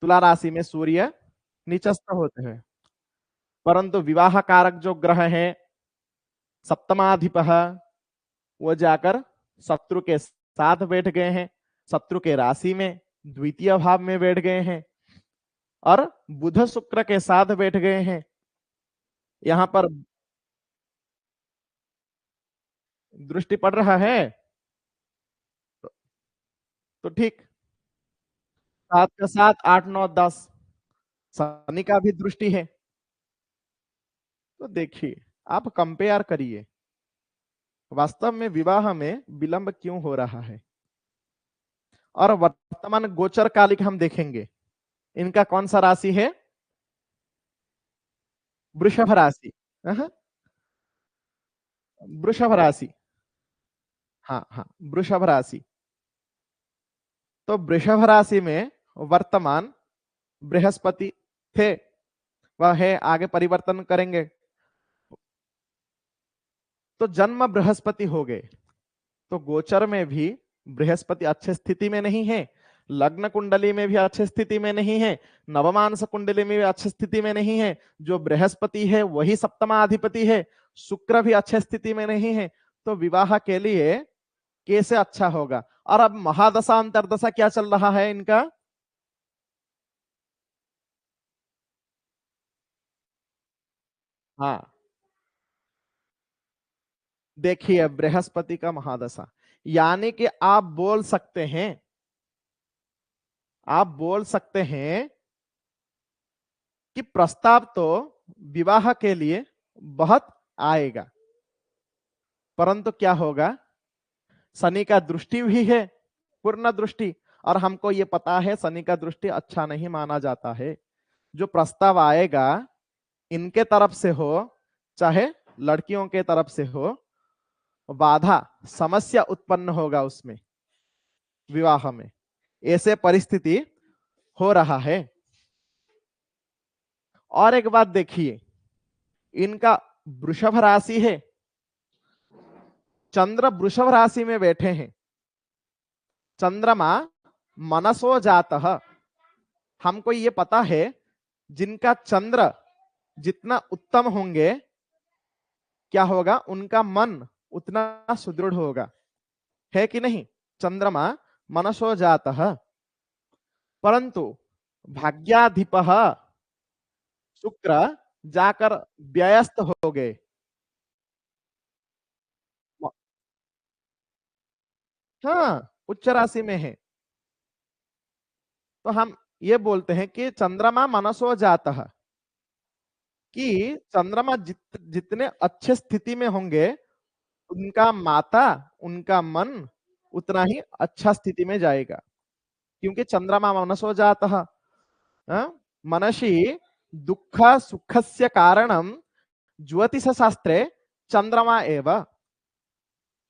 तुला राशि में सूर्य नीचस्थ होते हैं, परंतु विवाह कारक जो ग्रह है सप्तमाधिप वो जाकर शत्रु के साथ बैठ गए हैं, शत्रु के राशि में द्वितीय भाव में बैठ गए हैं और बुध शुक्र के साथ बैठ गए हैं। यहां पर दृष्टि पड़ रहा है तो ठीक, 7 का 7 8 9 10 शनि का भी दृष्टि है। तो देखिए आप कंपेयर करिए, वास्तव में विवाह में विलंब क्यों हो रहा है? और वर्तमान गोचर कालिक हम देखेंगे, इनका कौन सा राशि है? वृषभ राशि। अहं, वृषभ राशि। हाँ हाँ, वृषभ राशि। तो वृषभ राशि में वर्तमान बृहस्पति थे, वह है, आगे परिवर्तन करेंगे। तो जन्म बृहस्पति हो गए, तो गोचर में भी बृहस्पति अच्छे स्थिति में नहीं है, लग्न कुंडली में भी अच्छे स्थिति में नहीं है, नवमांश कुंडली में भी अच्छी स्थिति में नहीं है। जो बृहस्पति है वही सप्तमाधिपति है, शुक्र भी अच्छे स्थिति में नहीं है। तो विवाह के लिए कैसे अच्छा होगा? और अब महादशा अंतरदशा क्या चल रहा है इनका? हाँ, देखिए बृहस्पति का महादशा, यानी कि आप बोल सकते हैं कि प्रस्ताव तो विवाह के लिए बहुत आएगा, परंतु क्या होगा? शनि का दृष्टि भी है, पूर्ण दृष्टि, और हमको ये पता है शनि का दृष्टि अच्छा नहीं माना जाता है। जो प्रस्ताव आएगा इनके तरफ से हो चाहे लड़कियों के तरफ से हो, बाधा समस्या उत्पन्न होगा उसमें, विवाह में। ऐसे परिस्थिति हो रहा है। और एक बात देखिए, इनका वृषभ राशि है, चंद्र वृषभ राशि में बैठे हैं। चंद्रमा मनसो जातः, हमको ये पता है जिनका चंद्र जितना उत्तम होंगे, क्या होगा? उनका मन उतना सुदृढ़ होगा, है कि नहीं? चंद्रमा मनसो जातः, परंतु भाग्याधिप शुक्र जाकर व्यस्त हो गए। हाँ, उच्च राशि में है। तो हम ये बोलते हैं कि चंद्रमा मनसो जातः, कि चंद्रमा जितने अच्छे स्थिति में होंगे, उनका माता, उनका मन उतना ही अच्छा स्थिति में जाएगा। क्योंकि चंद्रमा मनसो जातः, मनसि दुख सुखस्य कारणम ज्योतिष शास्त्रे चंद्रमा एव,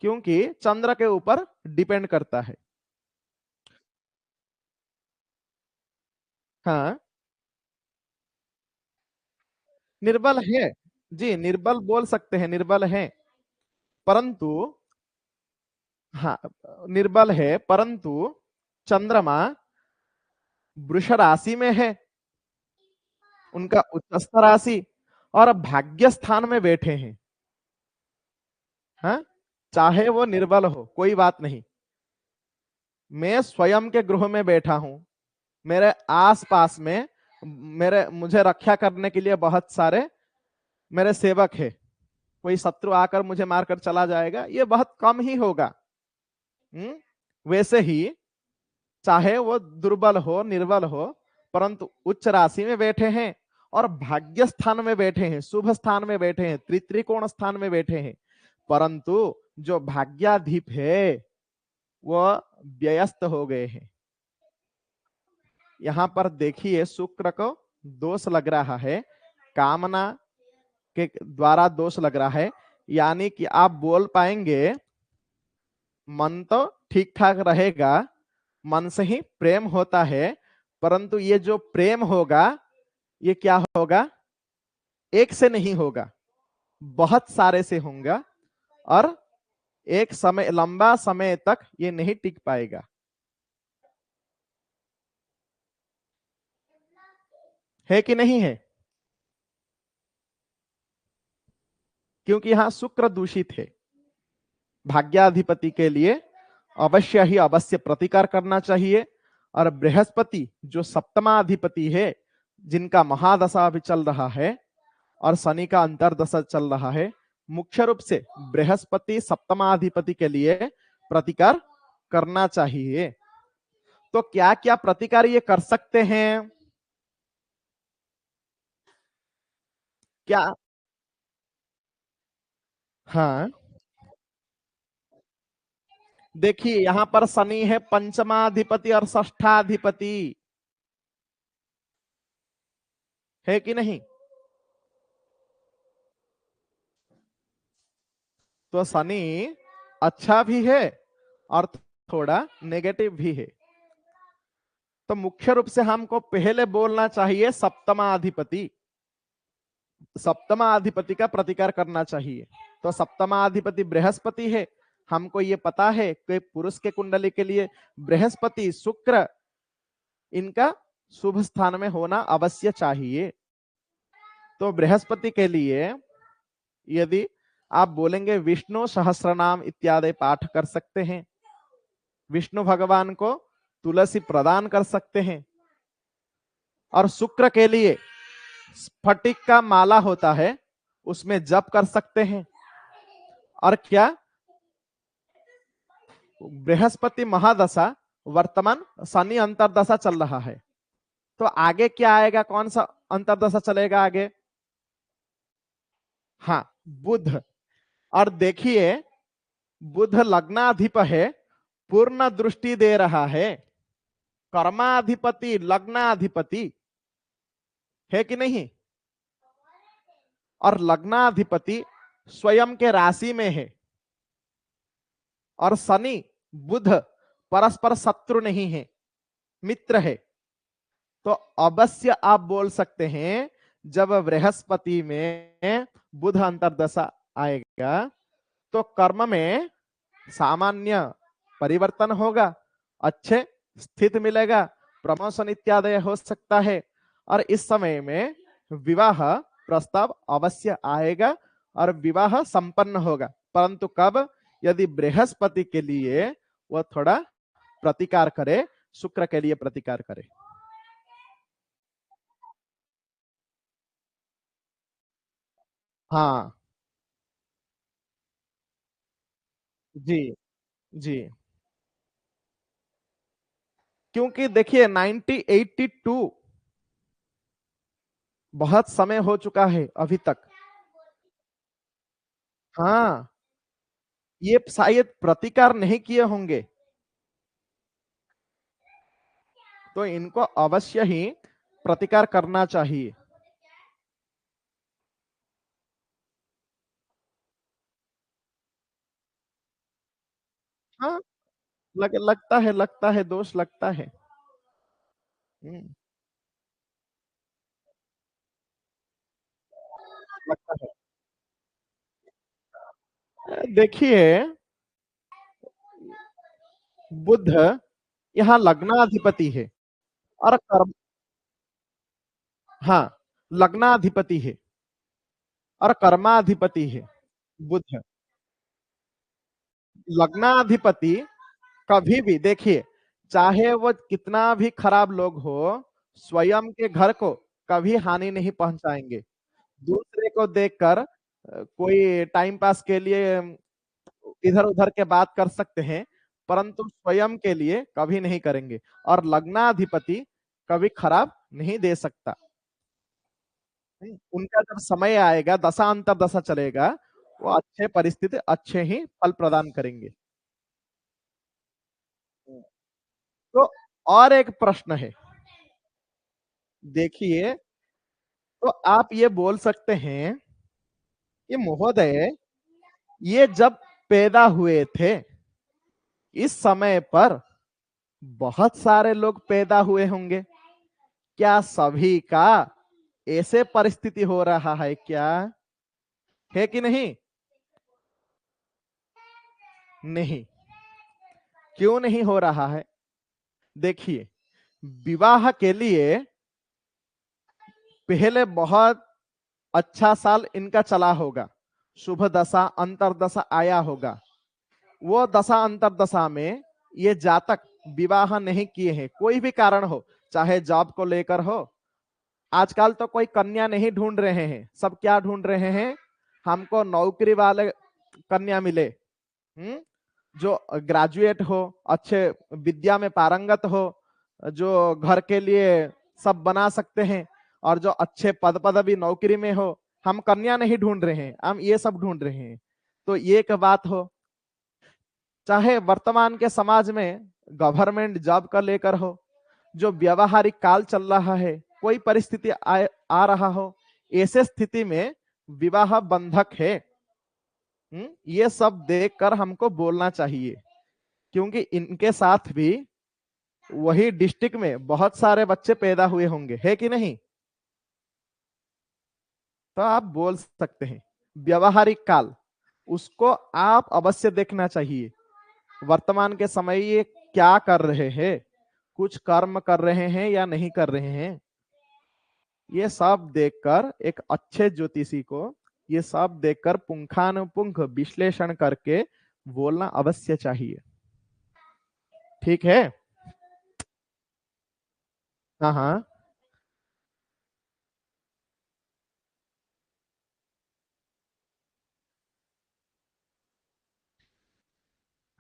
क्योंकि चंद्र के ऊपर डिपेंड करता है। हाँ, निर्बल है। जी, निर्बल बोल सकते हैं, निर्बल है, परंतु हाँ, निर्बल है, परंतु चंद्रमा वृष राशि में है, उनका उच्चस्थ राशि, और भाग्य स्थान में बैठे हैं। हाँ, चाहे वो निर्बल हो कोई बात नहीं, मैं स्वयं के गृह में बैठा हूं, मेरे आसपास में मेरे मुझे रक्षा करने के लिए बहुत सारे मेरे सेवक है। कोई शत्रु आकर मुझे मारकर चला जाएगा ये बहुत कम ही होगा। वैसे ही चाहे वो दुर्बल हो निर्बल हो, परंतु उच्च राशि में बैठे हैं और भाग्य स्थान में बैठे हैं, शुभ स्थान में बैठे हैं, त्रिकोण स्थान में बैठे हैं, परंतु जो भाग्याधिप है वह व्यस्त हो गए हैं। यहां पर देखिए शुक्र को दोष लग रहा है, कामना के द्वारा दोष लग रहा है, यानी कि आप बोल पाएंगे, मन तो ठीक ठाक रहेगा, मन से ही प्रेम होता है, परंतु ये जो प्रेम होगा ये क्या होगा? एक से नहीं होगा, बहुत सारे से होगा, और एक समय लंबा समय तक ये नहीं टिक पाएगा। है कि नहीं है? क्योंकि यहां शुक्र दूषित है। भाग्याधिपति के लिए अवश्य ही अवश्य प्रतिकार करना चाहिए, और बृहस्पति जो सप्तमाधिपति है, जिनका महादशा अभी चल रहा है और शनि का अंतरदशा चल रहा है, मुख्य रूप से बृहस्पति सप्तमाधिपति के लिए प्रतिकार करना चाहिए। तो क्या क्या प्रतिकार ये कर सकते हैं? क्या? हाँ, देखिए यहां पर शनि है पंचमाधिपति और षष्ठाधिपति, है कि नहीं? तो शनि अच्छा भी है और थोड़ा नेगेटिव भी है। तो मुख्य रूप से हमको पहले बोलना चाहिए सप्तमाधिपति, सप्तमाधिपति का प्रतिकार करना चाहिए। तो सप्तमाधिपति बृहस्पति है, हमको ये पता है कि पुरुष के कुंडली के लिए बृहस्पति शुक्र इनका शुभ स्थान में होना अवश्य चाहिए। तो बृहस्पति के लिए यदि आप बोलेंगे विष्णु सहस्रनाम इत्यादि पाठ कर सकते हैं, विष्णु भगवान को तुलसी प्रदान कर सकते हैं, और शुक्र के लिए स्फटिक का माला होता है उसमें जप कर सकते हैं। और क्या बृहस्पति महादशा वर्तमान शनि अंतरदशा चल रहा है, तो आगे क्या आएगा, कौन सा अंतरदशा चलेगा आगे? हाँ, बुध। और देखिए बुध लग्नाधिप है, पूर्ण दृष्टि दे रहा है, कर्माधिपति लग्नाधिपति है कि नहीं? और लग्नाधिपति स्वयं के राशि में है, और शनि बुध परस्पर शत्रु नहीं है, मित्र है। तो अवश्य आप बोल सकते हैं जब बृहस्पति में बुध अंतरदशा आएगा तो कर्म में सामान्य परिवर्तन होगा, अच्छे स्थिति मिलेगा, प्रमोशन इत्यादि हो सकता है, और इस समय में विवाह प्रस्ताव अवश्य आएगा और विवाह संपन्न होगा। परंतु कब? यदि बृहस्पति के लिए वह थोड़ा प्रतिकार करे, शुक्र के लिए प्रतिकार करे। हाँ जी जी, क्योंकि देखिए 1982 बहुत समय हो चुका है अभी तक। हाँ, ये शायद प्रतिकार नहीं किए होंगे, तो इनको अवश्य ही प्रतिकार करना चाहिए। हाँ, लगता है दोष लगता है। हम्म, लगता है। देखिए बुध यहाँ लग्नाधिपति है और कर्म, हाँ, लग्नाधिपति है और कर्माधिपति है बुध। लग्नाधिपति कभी भी देखिए, चाहे वो कितना भी खराब लोग हो, स्वयं के घर को कभी हानि नहीं पहुंचाएंगे। दूसरे को देखकर कोई टाइम पास के लिए इधर उधर के बात कर सकते हैं, परंतु स्वयं के लिए कभी नहीं करेंगे। और लग्नाधिपति कभी खराब नहीं दे सकता। उनका जब समय आएगा, दशांतर दशा चलेगा, वो अच्छे परिस्थिति अच्छे ही फल प्रदान करेंगे। तो और एक प्रश्न है, देखिए, तो आप ये बोल सकते हैं कि महोदय ये जब पैदा हुए थे इस समय पर बहुत सारे लोग पैदा हुए होंगे, क्या सभी का ऐसे परिस्थिति हो रहा है क्या, है कि नहीं? नहीं। क्यों नहीं हो रहा है? देखिए, विवाह के लिए पहले बहुत अच्छा साल इनका चला होगा, शुभ दशा अंतरदशा आया होगा, वो दशा अंतरदशा में ये जातक विवाह नहीं किए हैं, कोई भी कारण हो, चाहे जॉब को लेकर हो। आजकल तो कोई कन्या नहीं ढूंढ रहे हैं, सब क्या ढूंढ रहे हैं, हमको नौकरी वाले कन्या मिले, जो ग्रेजुएट हो, अच्छे विद्या में पारंगत हो, जो घर के लिए सब बना सकते हैं, और जो अच्छे पद पदवी नौकरी में हो। हम कन्या नहीं ढूंढ रहे हैं, हम ये सब ढूंढ रहे हैं। तो ये एक बात हो। चाहे वर्तमान के समाज में गवर्नमेंट जॉब का लेकर हो, जो व्यवहारिक काल चल रहा है, कोई परिस्थिति आ रहा हो, ऐसे स्थिति में विवाह बंधक है। ये सब देखकर हमको बोलना चाहिए, क्योंकि इनके साथ भी वही डिस्ट्रिक्ट में बहुत सारे बच्चे पैदा हुए होंगे, है कि नहीं? तो आप बोल सकते हैं व्यवहारिक काल, उसको आप अवश्य देखना चाहिए। वर्तमान के समय ये क्या कर रहे हैं, कुछ कर्म कर रहे हैं या नहीं कर रहे हैं, ये सब देखकर एक अच्छे ज्योतिषी को ये सब देखकर पुंखानुपुंख विश्लेषण करके बोलना अवश्य चाहिए। ठीक है। हाँ हाँ।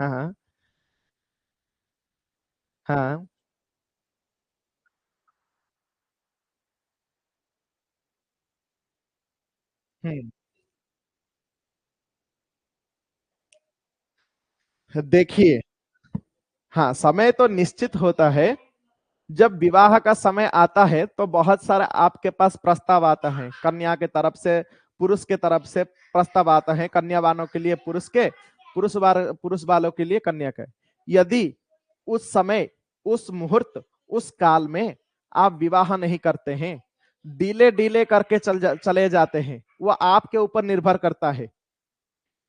हाँ हाँ। हाँ। हम्म। देखिए, हाँ, समय तो निश्चित होता है। जब विवाह का समय आता है तो बहुत सारे आपके पास प्रस्ताव आता है, कन्या के तरफ से, पुरुष के तरफ से प्रस्ताव आता है, कन्या वालों के लिए पुरुष के, पुरुष वालों के लिए कन्या के। यदि उस समय, उस मुहूर्त, उस काल में आप विवाह नहीं करते हैं, डीले डीले करके चले जाते हैं, वो आपके ऊपर निर्भर करता है।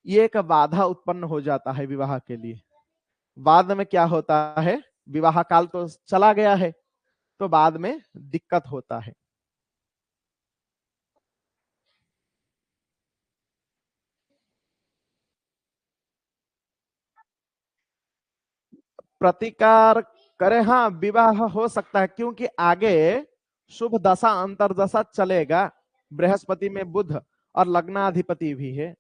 ये एक बाधा उत्पन्न हो जाता है विवाह के लिए। बाद में क्या होता है, विवाह काल तो चला गया है, तो बाद में दिक्कत होता है। प्रतिकार करे, हाँ, विवाह हो सकता है, क्योंकि आगे शुभ दशा अंतरदशा चलेगा। बृहस्पति में बुध और लग्नाधिपति भी है।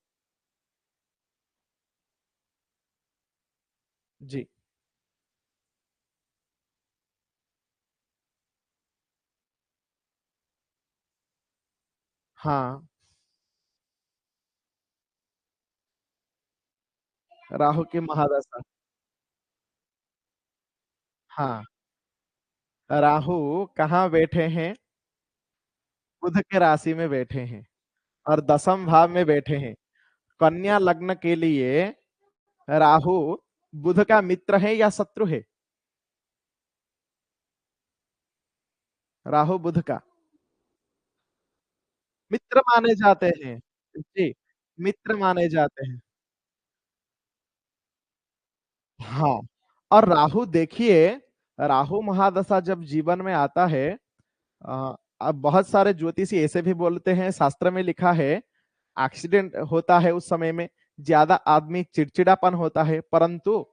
जी। हाँ। राहु की महादशा। हाँ। राहु कहाँ बैठे हैं? बुध के राशि में बैठे हैं और दसम भाव में बैठे हैं। कन्या लग्न के लिए राहु बुध का मित्र है या शत्रु है? राहु बुध का मित्र माने जाते हैं। जी, मित्र माने जाते हैं। हाँ। और राहु देखिए, राहु महादशा जब जीवन में आता है, अब बहुत सारे ज्योतिषी ऐसे भी बोलते हैं, शास्त्र में लिखा है, एक्सीडेंट होता है उस समय में, ज्यादा आदमी चिड़चिड़ापन होता है, परंतु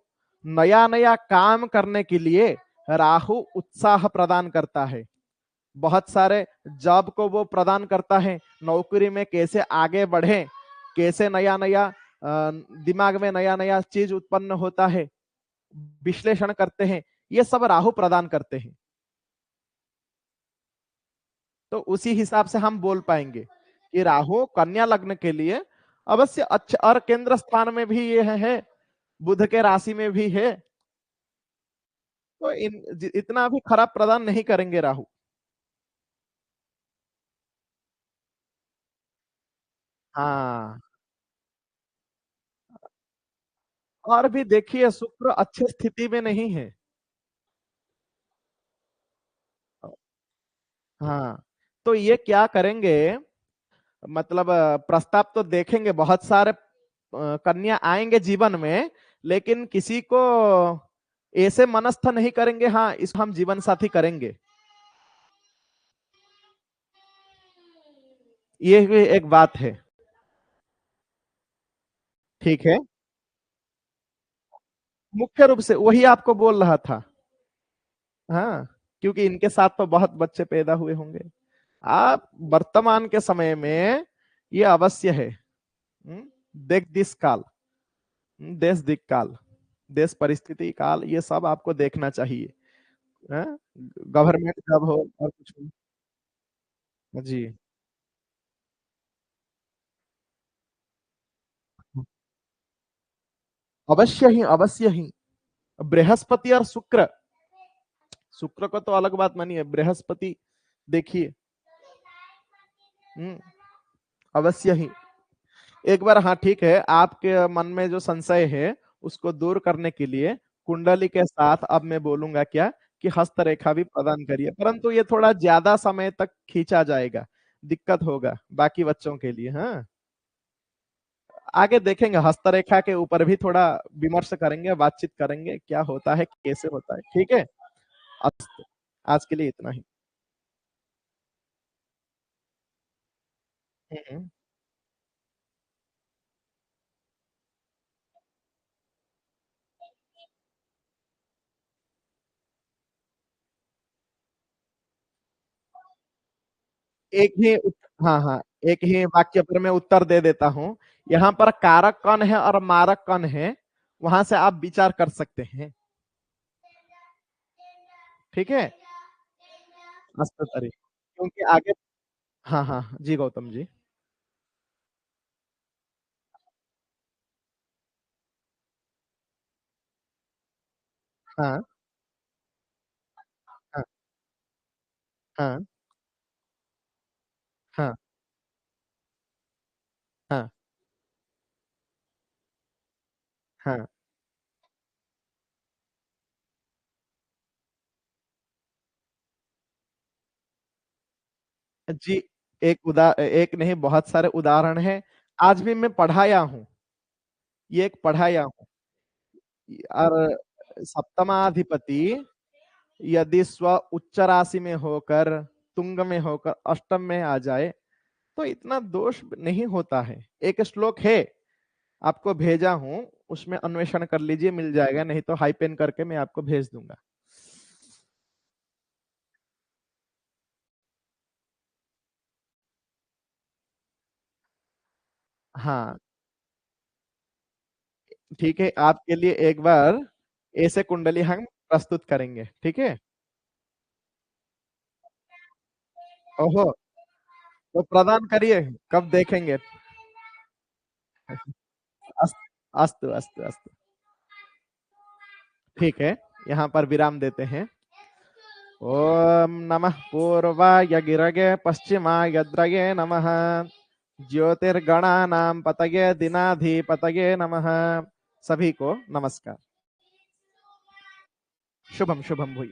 नया नया काम करने के लिए राहु उत्साह प्रदान करता है। बहुत सारे जॉब को वो प्रदान करता है, नौकरी में कैसे आगे बढ़े, कैसे नया नया दिमाग में नया नया चीज उत्पन्न होता है, विश्लेषण करते हैं, ये सब राहु प्रदान करते हैं। तो उसी हिसाब से हम बोल पाएंगे कि राहु कन्या लग्न के लिए अवश्य अच्छा, और केंद्र स्थान में भी ये है, बुध के राशि में भी है, तो इतना भी खराब प्रदान नहीं करेंगे राहु। हाँ। और भी देखिए, शुक्र अच्छे स्थिति में नहीं है। हाँ। तो ये क्या करेंगे, मतलब प्रस्ताव तो देखेंगे, बहुत सारे कन्या आएंगे जीवन में, लेकिन किसी को ऐसे मनस्थ नहीं करेंगे, हाँ इसको हम जीवन साथी करेंगे। ये भी एक बात है। ठीक है। मुख्य रूप से वही आपको बोल रहा था। हाँ, क्योंकि इनके साथ तो बहुत बच्चे पैदा हुए होंगे। आप वर्तमान के समय में ये अवश्य है। हम्म, देख दिस काल, देश दिक काल, देश परिस्थिति काल, ये सब आपको देखना चाहिए। गवर्नमेंट जॉब हो और कुछ हो। जी। अवश्य ही बृहस्पति और शुक्र, शुक्र को तो अलग बात मानिए, बृहस्पति देखिए। अवश्य ही एक बार, हाँ ठीक है, आपके मन में जो संशय है उसको दूर करने के लिए कुंडली के साथ अब मैं बोलूंगा क्या कि हस्तरेखा भी प्रदान करिए, परंतु ये थोड़ा ज्यादा समय तक खींचा जाएगा, दिक्कत होगा बाकी बच्चों के लिए। हाँ, आगे देखेंगे, हस्तरेखा के ऊपर भी थोड़ा विमर्श करेंगे, बातचीत करेंगे, क्या होता है कैसे होता है। ठीक है, अस्तु, आज के लिए इतना ही। हम्म। एक ही हाँ हाँ, एक ही वाक्य पर मैं उत्तर दे देता हूँ। यहाँ पर कारक कौन है और मारक कौन है, वहां से आप विचार कर सकते हैं। ठीक है, अस्तु तरी, क्योंकि आगे, हाँ हाँ जी गौतम जी। हाँ हाँ हाँ हाँ हाँ हाँ जी। एक नहीं, बहुत सारे उदाहरण हैं, आज भी मैं पढ़ाया हूँ, ये एक पढ़ाया हूँ। और सप्तमाधिपति यदि स्व उच्च राशि में होकर, तुंग में होकर अष्टम में आ जाए तो इतना दोष नहीं होता है। एक श्लोक है, आपको भेजा हूं, उसमें अन्वेषण कर लीजिए, मिल जाएगा, नहीं तो हाइपेन करके मैं आपको भेज दूंगा। हाँ ठीक है, आपके लिए एक बार ऐसे कुंडली हम प्रस्तुत करेंगे। ठीक है, ओहो, तो प्रदान करिए, कब देखेंगे। अस्तु अस्तु अस्तु अस्तु, ठीक है, यहाँ पर विराम देते हैं। ओम नमः पूर्वाय गिरगे पश्चिमाय द्रगे नमः, ज्योतिर्गणानां पतये दिनाधिपतये नमः। सभी को नमस्कार। शुभम शुभम भूयात्।